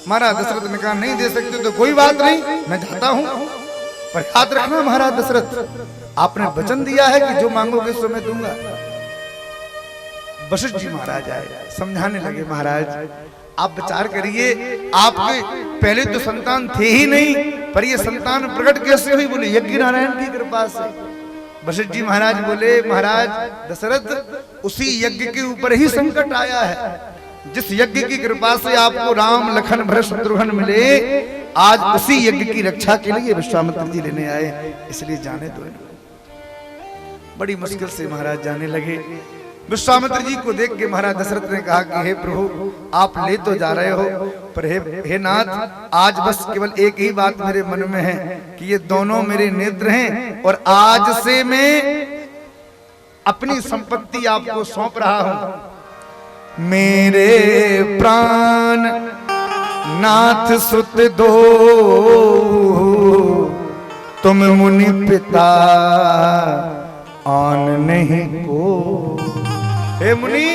महाराज दशरथ ने कहा नहीं दे सकते तो कोई बात नहीं, मैं जाता हूं, पर याद रखना महाराज दशरथ, आपने वचन दिया है कि जो मांगोगे सो मैं दूंगा। वशिष्ठ जी महाराज आए, समझाने लगे महाराज आप विचार करिए, आपके पहले तो संतान थे ही नहीं, पर ये संतान प्रकट कैसे हुई? बोले यज्ञ नारायण की कृपा से। वशिष्ठ जी महाराज बोले महाराज दशरथ, उसी यज्ञ के ऊपर ही संकट आया है, जिस यज्ञ की कृपा से आपको राम लखन भरत शत्रुघ्न मिले, आज उसी यज्ञ की रक्षा के लिए विश्वामित्र जी लेने आए, इसलिए जाने दो। बड़ी मुश्किल से महाराज जाने लगे। विश्वामित्र जी को देख के महाराज दशरथ ने कहा कि हे प्रभु आप ले तो जा रहे हो, पर हे नाथ, आज बस केवल एक ही बात मेरे मन में है कि ये दोनों मेरे नेत्र हैं, और आज से मैं अपनी संपत्ति आपको सौंप रहा हूं। मेरे प्राण नाथ सुत दो, तुम मुनि पिता आन नहीं को। हे मुनि,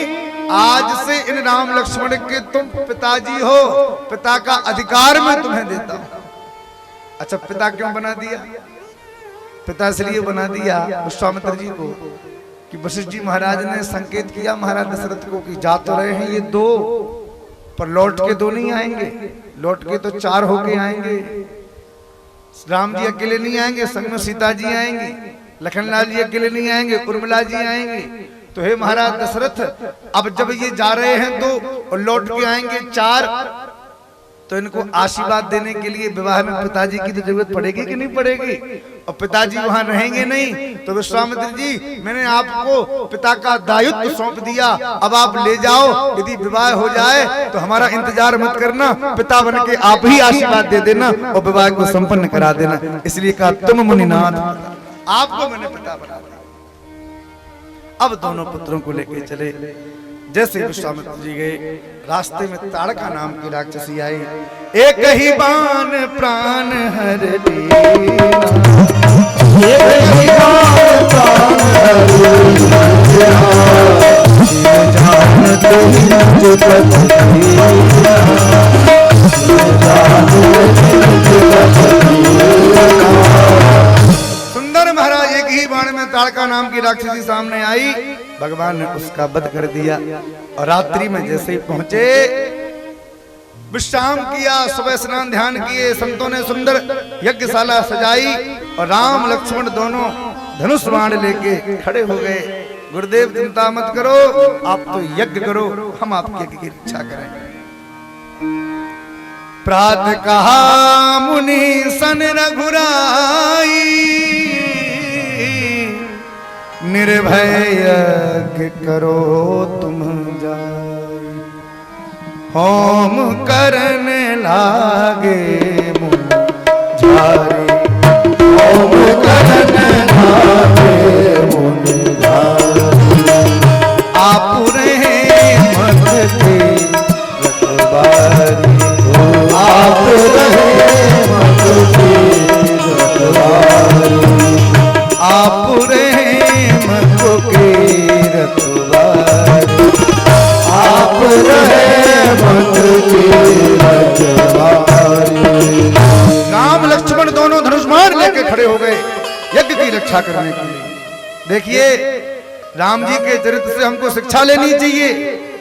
आज से इन राम लक्ष्मण के तुम पिताजी हो, पिता का अधिकार मैं तुम्हें देता हूं। अच्छा, पिता क्यों बना दिया? पिता इसलिए बना दिया विश्वामित्र जी को कि वशिष्ठ जी महाराज ने संकेत किया महाराज दशरथ को कि जा तो रहे हैं ये दो, पर लौट के दो नहीं आएंगे, लौट के तो चार होके आएंगे। राम जी अकेले नहीं आएंगे, संग में सीता जी आएंगे, लखनलाल जी अकेले नहीं आएंगे, उर्मिला जी आएंगे। तो हे महाराज दशरथ, अब जब ये जा रहे हैं दो और लौट के आएंगे चार, तो इनको आशीर्वाद देने के लिए विवाह में पिताजी की तो जरूरत पड़ेगी कि नहीं पड़ेगी? और पिताजी वहां रहेंगे नहीं, तो विश्वामित्र जी मैंने आपको पिता का दायित्व सौंप दिया, अब आप ले जाओ। यदि विवाह हो जाए तो हमारा इंतजार मत करना, पिता बन के आप ही आशीर्वाद दे देना और विवाह को संपन्न करा देना। इसलिए कहा तुम मुनिनाथ, आपको मैंने पिता बना दिया। अब दोनों पुत्रों को लेके चले। जैसे विश्वामित्र जी गए, रास्ते में ताड़का नाम की राक्षसी आई। एक ही बाण प्राण हर लेना, एक ही बाण प्राण हर लेना, जानते ही सुंदर महाराज एक ही बाण में ताड़का नाम की राक्षसी सामने आई। भगवान ने उसका वध कर दिया और रात्रि में जैसे ही पहुंचे विश्राम किया, सुबह स्नान ध्यान किए, संतों ने सुंदर यज्ञशाला सजाई और राम लक्ष्मण दोनों धनुष बाण लेके खड़े हो गए। गुरुदेव चिंता मत करो, आप तो यज्ञ करो, हम आपके यज्ञ की इच्छा करेंगे। प्रातः कहा मुनि सन रघुराई, निर्भय यज्ञ करो तुम जाई। होम करने लागे मुनि झारी, होम करने लागे मुनि झारी। आप रहे मत के रखवारी, आप रहे मत के रखवारी, आप रहे मत के रखवारी, आप रहे मत के रखवारी। राम लक्ष्मण दोनों धनुष बाण लेके खड़े हो गए यज्ञ की रक्षा करने के लिए। देखिए, राम जी के चरित्र से हमको शिक्षा लेनी चाहिए।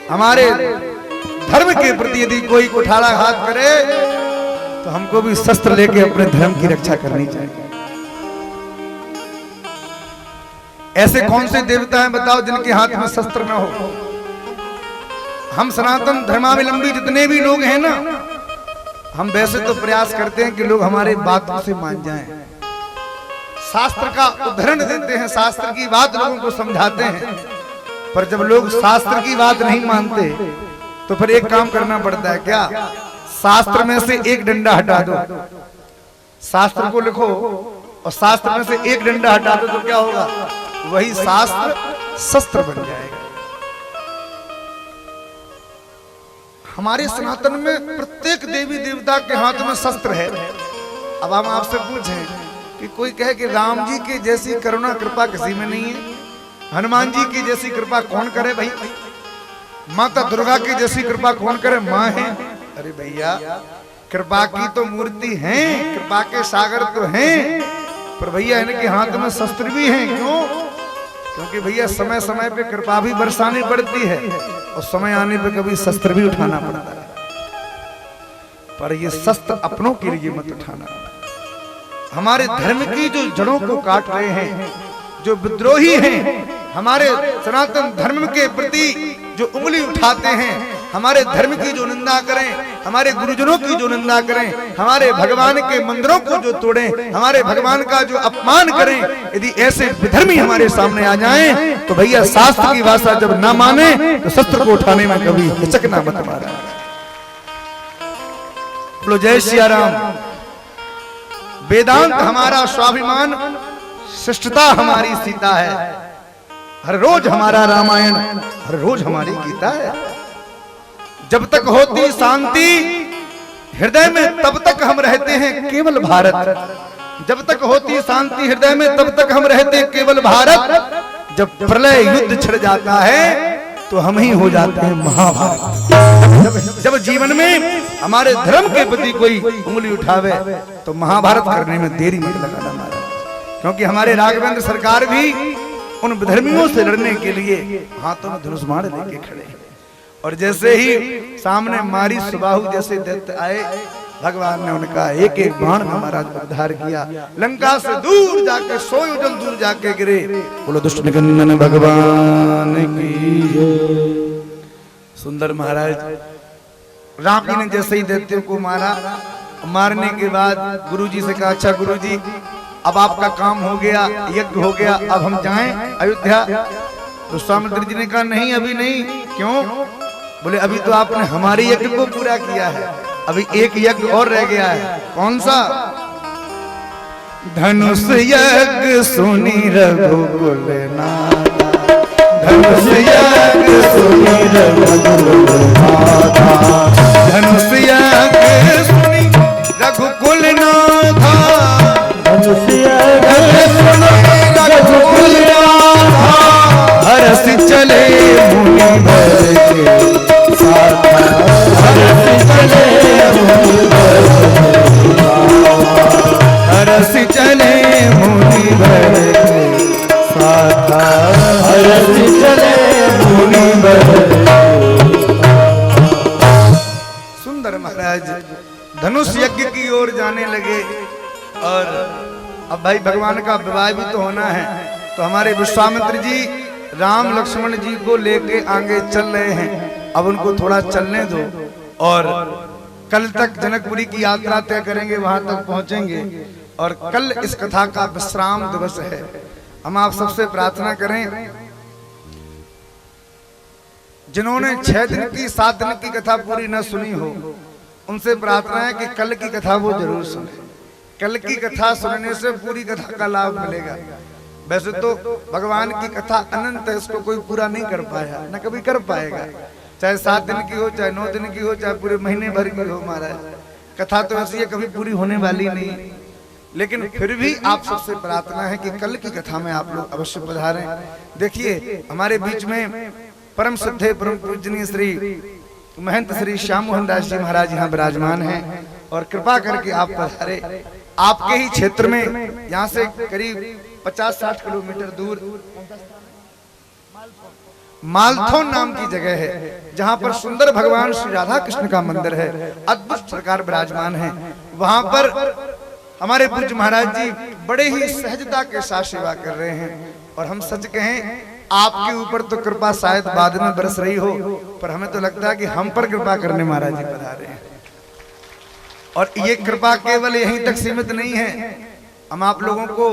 हमारे धर्म के प्रति यदि कोई कुठाराघात करे तो हमको भी शस्त्र लेके अपने धर्म की रक्षा करनी चाहिए। ऐसे कौन से देवता हैं बताओ जिनके हाथ में शस्त्र न हो? हम सनातन धर्मावलंबी जितने भी लोग हैं ना, हम वैसे तो प्रयास करते हैं कि लोग हमारे बातों से मान जाएं, शास्त्र का उदाहरण देते हैं, शास्त्र की बात लोगों को समझाते हैं। पर जब लोग शास्त्र की बात नहीं मानते तो फिर एक काम करना पड़ता है। क्या? शास्त्र में से एक डंडा हटा दो, शास्त्र को लिखो और शास्त्र में से एक डंडा हटा दो तो क्या होगा? वही शास्त्र शस्त्र बन जाएगा। हमारे सनातन में प्रत्येक देवी देवता के हाथ में शस्त्र है। अब हम आपसे पूछें कि कोई कहे कि राम जी की जैसी करुणा कृपा किसी में नहीं है, हनुमान जी की जैसी कृपा कौन करे भाई, माता दुर्गा की जैसी कृपा कौन करे, माँ है। अरे भैया, कृपा की तो मूर्ति है, कृपा के सागर तो हैं, पर भैया इनके हाथ में शस्त्र भी हैं। क्यों? क्योंकि भैया समय समय पे कृपा भी बरसानी पड़ती है और समय आने पे कभी शस्त्र भी उठाना पड़ता है। पर ये शस्त्र अपनों के लिए मत उठाना। हमारे धर्म की जो जड़ों को काट रहे हैं, जो विद्रोही हैं, हमारे सनातन धर्म के प्रति जो उंगली उठाते हैं, हमारे धर्म की जो निंदा करें, हमारे गुरुजनों की जो निंदा करें, हमारे भगवान के मंदिरों को जो तोड़ें, हमारे भगवान का जो अपमान करें, यदि ऐसे विधर्मी हमारे सामने आ जाएं तो भैया शास्त्र की भाषा जब ना माने तो शस्त्र को उठाने में कभी हिचकना मत मारा। बोलो जय सिया राम। वेदांत हमारा स्वाभिमान, शिष्टता हमारी सीता है। हर रोज हमारा रामायण, हर रोज हमारी गीता है। जब तक होती शांति हृदय में तब तक हम रहते हैं केवल भारत। जब तक होती शांति हृदय में तब तक हम रहते हैं केवल भारत। जब प्रलय युद्ध छिड़ जाता है तो हम ही हो जाते हैं महाभारत। जब जीवन में हमारे धर्म के प्रति कोई उंगली उठावे तो महाभारत करने में देरी मत लगाना महाराज, क्योंकि हमारे राघवेंद्र सरकार भी उन विधर्मियों से लड़ने के लिए हाथों में धनुष बाण लेके खड़े हैं। और जैसे ही सामने मारी सुबाहु जैसे दैत्य आए, भगवान ने उनका एक एक बाण में महाराज उद्धार किया। लंका से दूर जाके 100 योजन दूर जाके गिरे। बोलो दुष्ट निकंदन भगवान की। सुंदर महाराज राम जी ने जैसे ही दैत्यों को मारा, मारने के बाद गुरुजी से कहा, अच्छा गुरुजी अब आपका काम हो गया, यज्ञ हो गया, अब हम जाएं अयोध्या। तो स्वामित्र जी ने कहा नहीं अभी नहीं। क्यों? बोले अभी तो आपने हमारे यज्ञ को पूरा किया है, अभी एक यज्ञ और रह गया है। कौन सा? धनुष यज्ञ सुनी रघुकुल नाथा, धनुष यज्ञ सुनी रघुकुल नाथा, धनुष यज्ञ सुनी रघुकुल नाथा, धनुष यज्ञ सुनी रघुकुल नाथा, हरस चले मुनि वर के साथा, हरस चले मुनि वर के साथा, हरस चले मुनि वर के साथा, हरस चले मुनि वर। सुंदर महाराज धनुष यज्ञ की ओर जाने लगे। और अब भाई भगवान का विवाह भी तो होना है, तो हमारे विश्वामित्र जी राम लक्ष्मण जी को लेके आगे चल रहे हैं। अब उनको थोड़ा चलने दो और कल तक जनकपुरी की यात्रा तय करेंगे, वहां तक पहुंचेंगे। और कल इस कथा का विश्राम दिवस है। हम आप सबसे प्रार्थना करें, जिन्होंने 6 दिन की 7 दिन की कथा पूरी न सुनी हो, उनसे प्रार्थना है कि कल की कथा वो जरूर सुने। कल की कथा सुनने से पूरी कथा का लाभ मिलेगा। वैसे तो भगवान की कथा अनंत है, इसको कोई पूरा नहीं कर पाया, न कभी कर पाएगा। चाहे 7 दिन की हो, चाहे 9 दिन की हो, चाहे पूरे महीने भर की हो। महाराज कथा तो ऐसी है कभी पूरी होने वाली नहीं। लेकिन फिर भी आप सबसे प्रार्थना है कि कल की कथा में आप लोग अवश्य पधारें। देखिए हमारे बीच में परम श्रद्धेय परम पूजनीय श्री महंत श्री श्याम मोहन दास जी महाराज यहाँ विराजमान हैं। और कृपा करके आप पधारे। आपके ही क्षेत्र में यहाँ से करीब 50-60 किलोमीटर दूर मालथौन नाम की जगह है, जहाँ पर सुंदर भगवान श्री राधा कृष्ण का मंदिर है। अद्भुत सरकार विराजमान है। वहां पर हमारे पूज्य महाराज जी बड़े ही सहजता के साथ सेवा कर रहे हैं। और हम सच कहें, आपके ऊपर तो कृपा शायद बाद में बरस रही हो, पर हमें तो लगता है कि हम पर कृपा करने महाराज जी पधारे हैं। और ये कृपा केवल यहीं तक सीमित नहीं है। हम आप लोगों को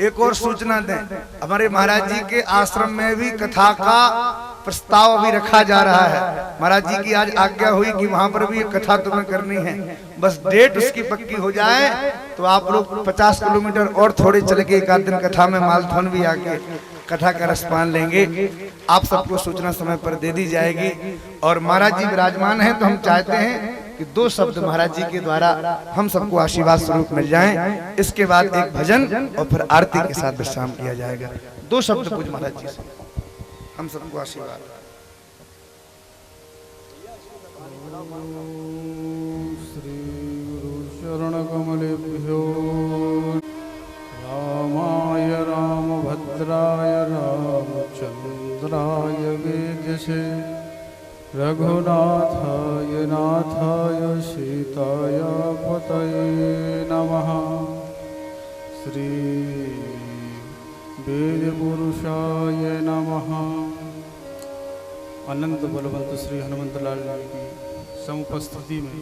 एक और सूचना दें, हमारे महाराज जी के आश्रम में भी कथा का प्रस्ताव अभी रखा जा रहा है। महाराज जी की आज आज्ञा हुई कि वहां पर भी एक कथा तुम्हें करनी है। बस डेट उसकी पक्की हो जाए तो आप लोग 50 किलोमीटर और थोड़े चल के एक आध दिन कथा में मालथौन भी आके कथा का रसपान लेंगे। आप सबको सूचना समय पर दे दी जाएगी। और महाराज जी विराजमान हैं, तो हम चाहते हैं कि 2 शब्द महाराज जी के द्वारा हम सबको आशीर्वाद स्वरूप मिल जाएं। इसके बाद एक भजन और फिर आरती के साथ विश्राम किया जाएगा। 2 शब्द पूज्य महाराज जी से हम सबको आशीर्वाद। श्री गुरु शरण कमलेभ्यो रामाय रामभद्राय रामचंद्राय वेद्यसे रघुनाथाय नाथाय सीताय पतये नमः। श्री वेद पुरुषाय नमः। अनंत बलवंत श्री हनुमंत लाल जी की समुपस्थिति में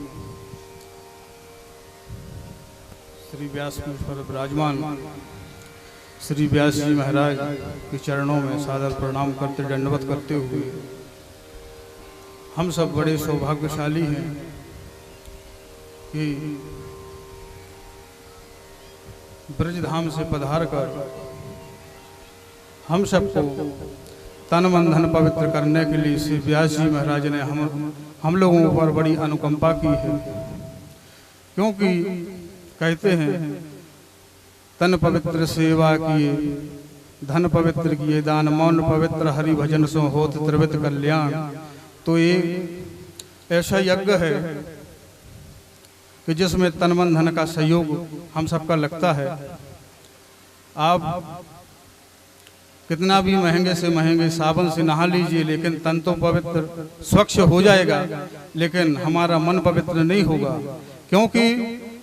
श्री व्यास पर विराजमान श्री व्यास जी महाराज के चरणों में सादर प्रणाम करते दंडवत करते हुए हम सब बड़े सौभाग्यशाली हैं कि ब्रजधाम से पधार कर हम सबको तन मन धन पवित्र करने के लिए श्री व्यास जी महाराज ने हम लोगों पर बड़ी अनुकंपा की है। क्योंकि कहते हैं तन पवित्र सेवा किए, धन पवित्र किए, दान मौन पवित्र, हरि भजन सो होत त्रिविध कल्याण। तो ये ऐसा यज्ञ है कि जिसमें तन मन धन का सहयोग हम सबका लगता है। आप कितना भी महंगे से महंगे साबुन से नहा लीजिए, लेकिन तन तो पवित्र स्वच्छ हो जाएगा, लेकिन हमारा मन पवित्र नहीं होगा। क्योंकि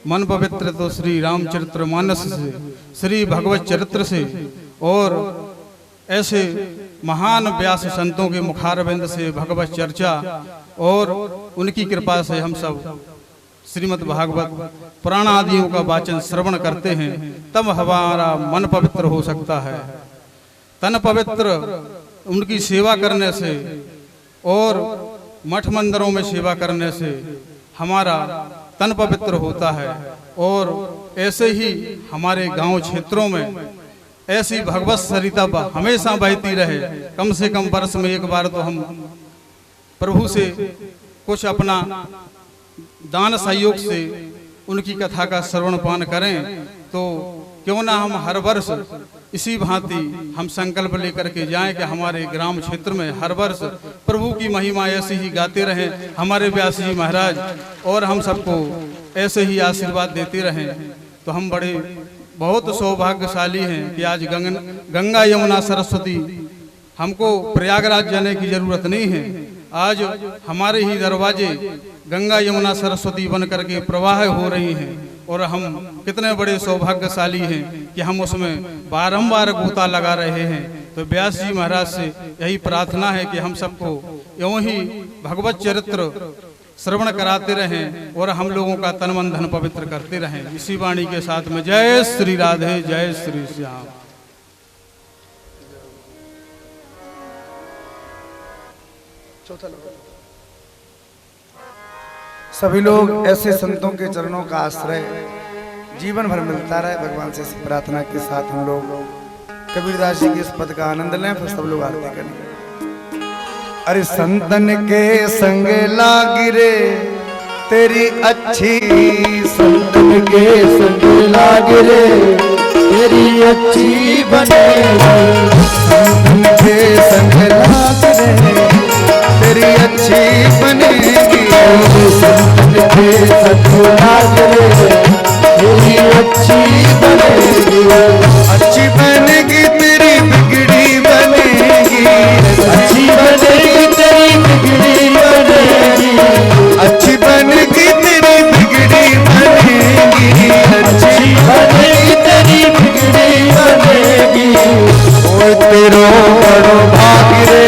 मन पवित्र तो श्री रामचरितमानस से, श्री भगवत चरित्र से और ऐसे महान व्यास संतों के मुखारबिंद से भगवत चर्चा और उनकी कृपा से हम सब श्रीमद् भागवत पुराण आदियों का वाचन श्रवण करते हैं, तब हमारा मन पवित्र हो सकता है। तन पवित्र उनकी सेवा करने से और मठ मंदिरों में सेवा करने से हमारा तन पवित्र होता है। और ऐसे ही हमारे गांव क्षेत्रों में ऐसी भगवत सरिता हमेशा बहती रहे। कम से कम वर्ष में एक बार तो हम प्रभु से कुछ अपना दान सहयोग से उनकी कथा का श्रवण पान करें। तो क्यों ना हम हर वर्ष इसी भांति हम संकल्प लेकर के जाएं कि हमारे ग्राम क्षेत्र में हर वर्ष प्रभु की महिमा ऐसी ही गाते रहें हमारे व्यास जी महाराज, और हम सबको ऐसे ही आशीर्वाद देते रहें। तो हम बड़े बहुत सौभाग्यशाली हैं कि आज गंगा यमुना सरस्वती हमको प्रयागराज जाने की जरूरत नहीं है। आज हमारे ही दरवाजे गंगा यमुना सरस्वती बन करके प्रवाह हो रही हैं, और हम कितने बड़े सौभाग्यशाली हैं कि हम उसमें बारंबार गोता लगा रहे हैं। तो व्यास जी महाराज से यही प्रार्थना है कि हम सबको यूं ही भगवत चरित्र श्रवण कराते रहें और हम लोगों का तन मन धन पवित्र करते रहें। इसी वाणी के साथ में जय श्री राधे, जय श्री श्याम। सभी लोग ऐसे संतों के चरणों का आश्रय जीवन भर मिलता रहे, भगवान से इस प्रार्थना के साथ हम लोग कबीरदास जी के इस पद का आनंद लें। फिर सब लोग आरती करेंगे। अरे संतन के संग लागी रे तेरी अच्छी, संतन के संग लागी रे तेरी अच्छी बनेगी। संतन के संग लागी रे तेरी अच्छी बनेगी। संतन के संग लागी रे तेरी अच्छी बनेगी। अच्छी बनेगी तेरी बिगड़ी बनेगी। अच्छी बनेगी तेरी बिगड़ी बनेगी। अच्छी बनेगी तेरी बिगड़ी बनेगी। अच्छी बनेगी तेरी बिगड़ी बनेगी। ओए तेरो बड़ो भाग रे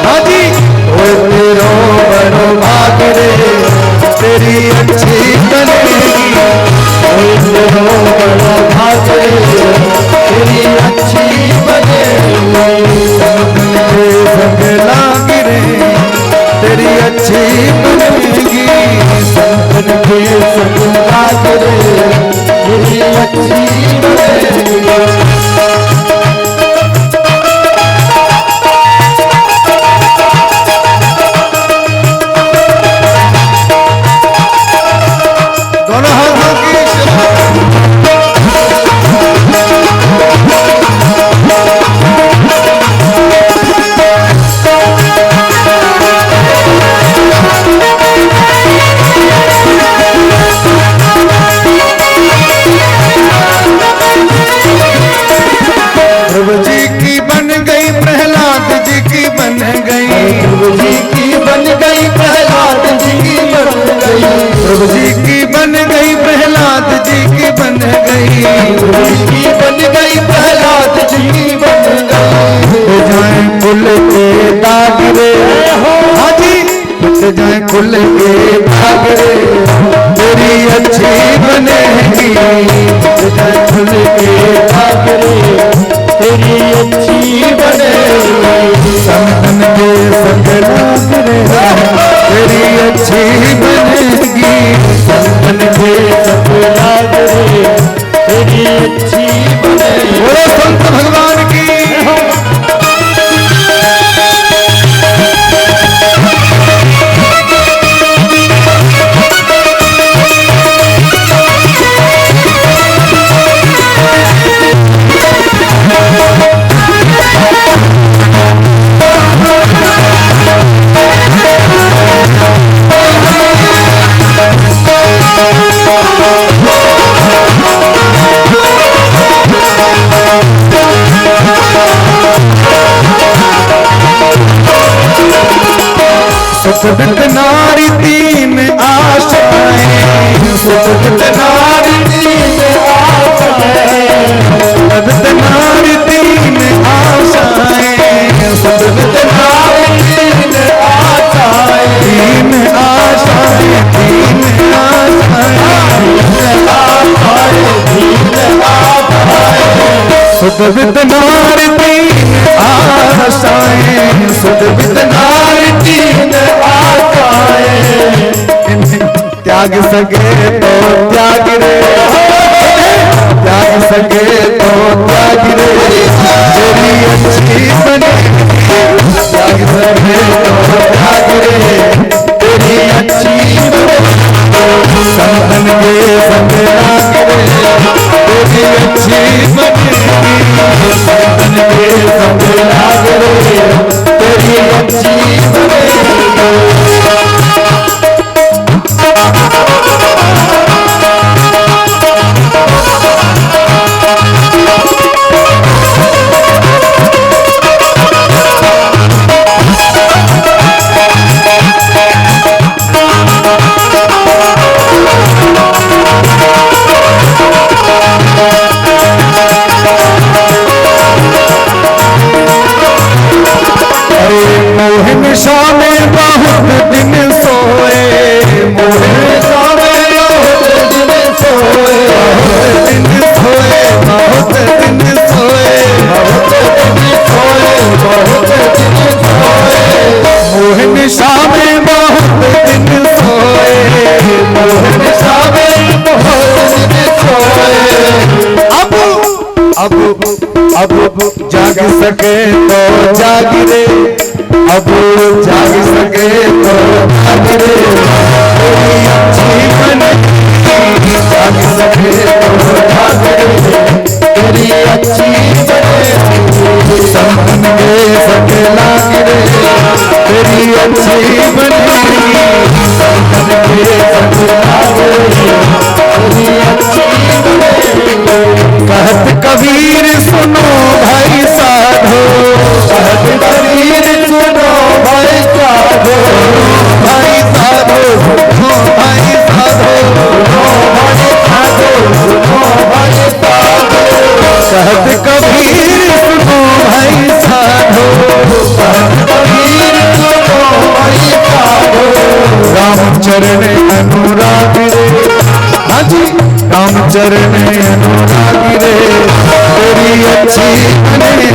हाजी, ओए तेरो बड़ो भाग रे तेरी अच्छी बनेगी। ओए तेरो बड़ो भाग रे तेरी अच्छी बनेगी। संग लागी रे तेरी अच्छी बनेगी। संतन के संग लागी रे तेरी अच्छी बनेगी। दोनों हाथों की प्रभु जी की बन गई, प्रहलाद जी की बन गई। प्रभु जी की बन गई, प्रहलाद जी की बन गई। प्रभु जी की बन गई, प्रहलाद जी की बन गई। प्रभु जी की बन गई, प्रहलाद जी की बन गई। जाए कुल के दाग रे हाजी, जाए कुल के दाग रे तेरी अच्छी बनेगी। जाए कुल के दाग रे तेरी अच्छी बनेगी। संतन के संग लाग रे तेरी अच्छी बनेगी। संतन के संग लाग रे तेरी अच्छी बनेगी। बोलो संत भगवान की। नारी तीन आशाएं सुदवित नारी तीन आशाएं सुदवित नारी तीन आशाएं तीन आशाएं तीन आशाएं सुदवित नारी तीन आशाएं सुदवित नारी तीन आशाएं त्याग सके तो त्याग रे त्याग सके तो त्याग रे तेरी अच्छी बने त्याग सके तो त्याग रे तेरी अच्छी बने संतन के संग लाग रे तेरी अच्छी बने संतन के संग लाग रे तेरी अच्छी बने मोहन शामे बहुत दिन सोए मोहन शामे बहुत दिन सोए बहुत दिन सोए बहुत दिन सोए बहुत दिन सोए मोहन शामे बहुत दिन सोए मोहन शामे बहुत दिन सोए अब जाग सके तो जाग रे अब जाग सके तो जाग रे तेरी अच्छी बने जाग सके तो जाग रे तेरी अच्छी बने संतन के संग लाग रे तेरी अच्छी बने संतन के संग लाग रे तेरी अच्छी बने कहत कबीर सुनो भाई साधो कहत कबीर सुनो भाई साधो भाई साधो सुनो भाई साधो सुनो भाई साधो सुनो भाई साधो कहत कबीर सुनो भाई साधो कहत कबीर सुनो भाई साधो रामचरण अनुराग रे हाँ जी रामचरण अनुराग रे तेरी अच्छी बने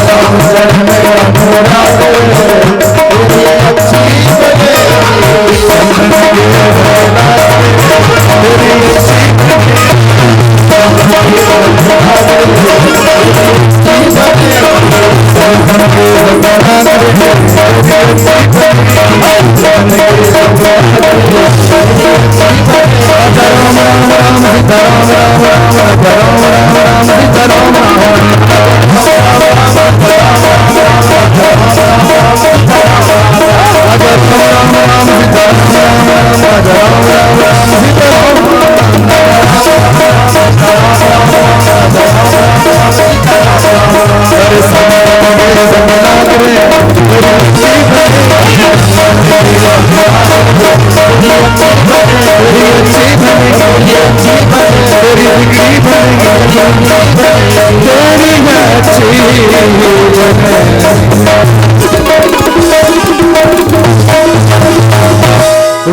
रामचरण अनुराग रे तेरी अच्छी बने तेरी अच्छी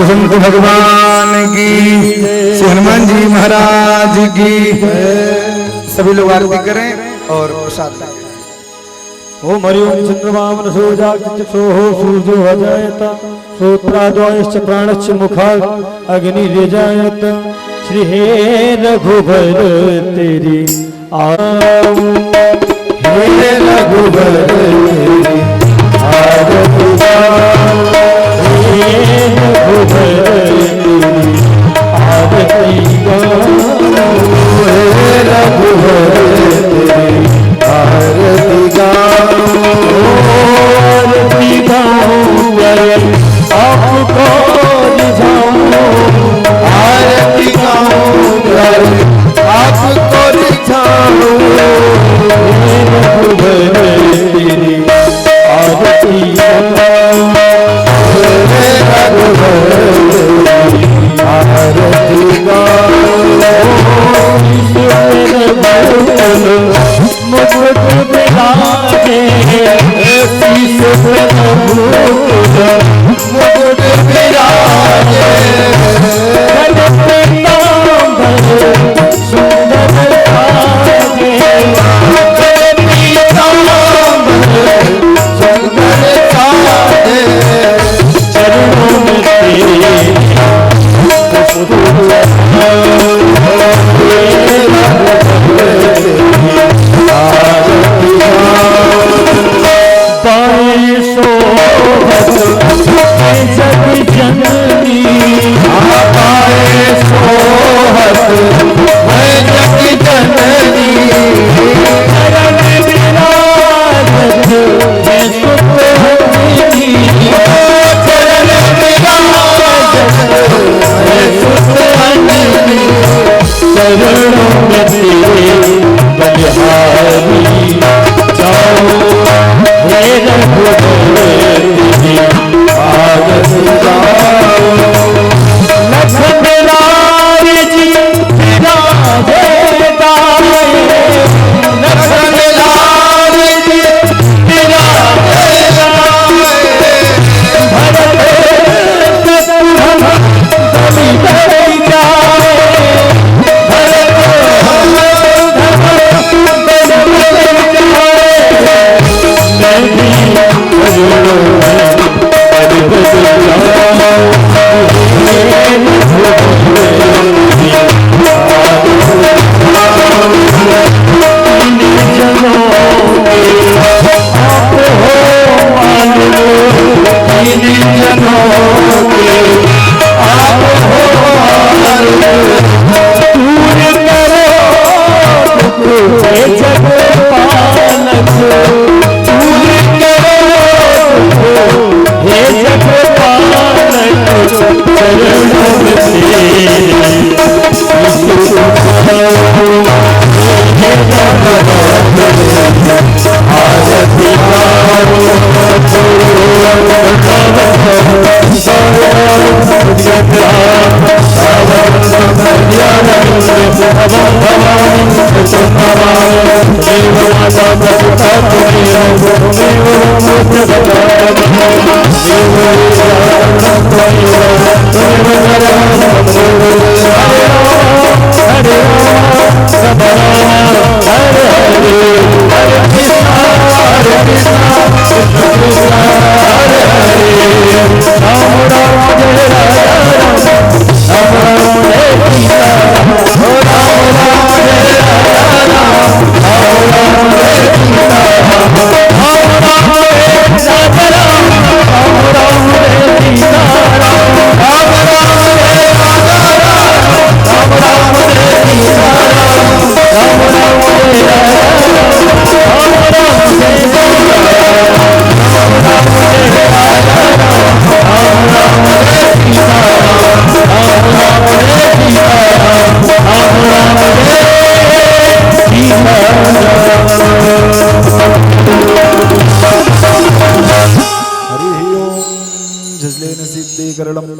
संत भगवान की श्री हनुमान जी महाराज की सभी लोग आरती करें और प्रसाद लें। ओम हरिओम चंद्रमामन सोजाग्चक्षुः सूर्यो अजायत श्रोत्राद्वयश्च प्राणश्च मुखात् अग्निरेजायत श्री हे रघुबर तेरी आरती हे रघुबर तेरी आरती हे रघुबर तेरी आरती हे रघुबर तेरी आरती गाऊं आपको रिझाऊं आरती गाऊं आपको रिझाऊं तेरी आरती गाऊं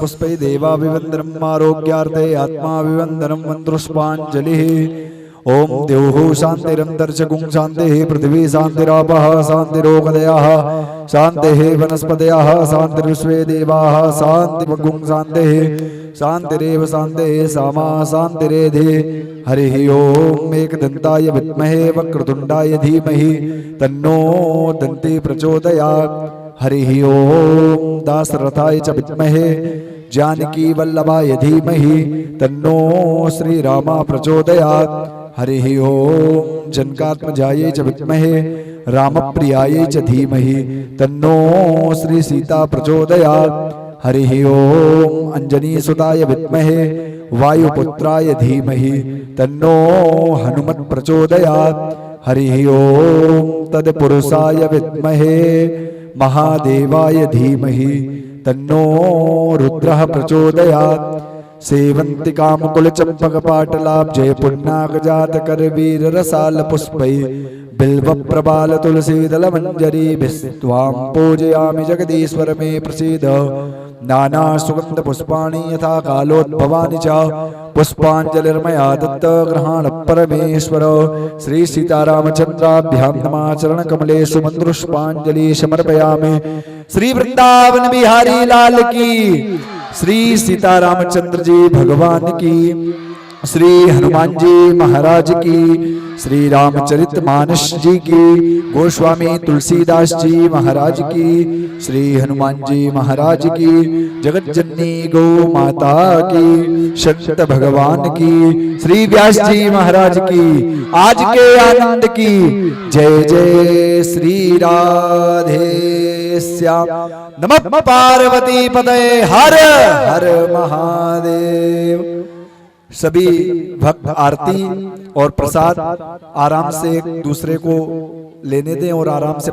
पुष्पै देवाभिवन्दनम् आरोग्यार्थे आत्माभिवन्दनम् मन्त्रोष्पाञ्जलिः। ओम द्योः शान्तिरन्तरिक्षगुं शान्तिः पृथिवी शान्तिरापः शान्तिरोगदयः शान्तिः वनस्पतयः शान्तिर्विश्वे देवाः शान्तिमगुं शान्तिः शान्तिरेव शान्तिः सामा शान्तिरेधि। हरिः ओम एकदन्ताय विद्महे वक्रतुण्डाय धीमहि तन्नो दन्ती प्रचोदयात्। हरिः ओम दासरथाय च विद्महे जानकी वल्लभाय धीमहि तन्नो श्रीरामा प्रचोदयात्। हरिः ओम जनकात्मजायै च विद्महे रामप्रियायै च धीमहि तन्नो श्री सीता प्रचोदयात्। हरिः ओम अंजनीसुताय विद्महे वायुपुत्राय धीमहि तन्नो हनुमत् प्रचोदयात्। हरिः ओम तत्पुरुषाय विद्महे महादेवाय धीमहि तन्नो रुद्रः प्रचोदयात्। सेवन्ति कामकुलचम्पकपाटलाभ जय पुन्नागजात करवीर रसाल पुष्पै बिल्व प्रबाल तुलसीदल मंजरी भिस्त्वां पूजयामि जगदीश्वर मे प्रसीद। नाना सुगंध पुष्पाणि यथा कालोद्भवानि च पुष्पांजलिर्मया दत्त ग्रहाण परमेश्वर। श्री सीतारामचंद्राभ्यां नमः चरण कमलेषु मन्त्रोष्पाञ्जलि समर्पयामि। श्री वृंदावन बिहारी लाल की, श्री सीतारामचंद्र जी भगवान की, श्री हनुमान जी महाराज की, श्री रामचरित मानस जी की, गोस्वामी तुलसीदास जी महाराज की, श्री हनुमान जी महाराज की, जगत जननी गौ माता की, संत भगवान की, श्री व्यास जी महाराज की, आज के आनंद की। जय जय श्री राधे श्याम। नमः पार्वती पतये हर हर महादेव। सभी भक्त आरती और प्रसाद आराम से एक दूसरे को लेने दें और आराम से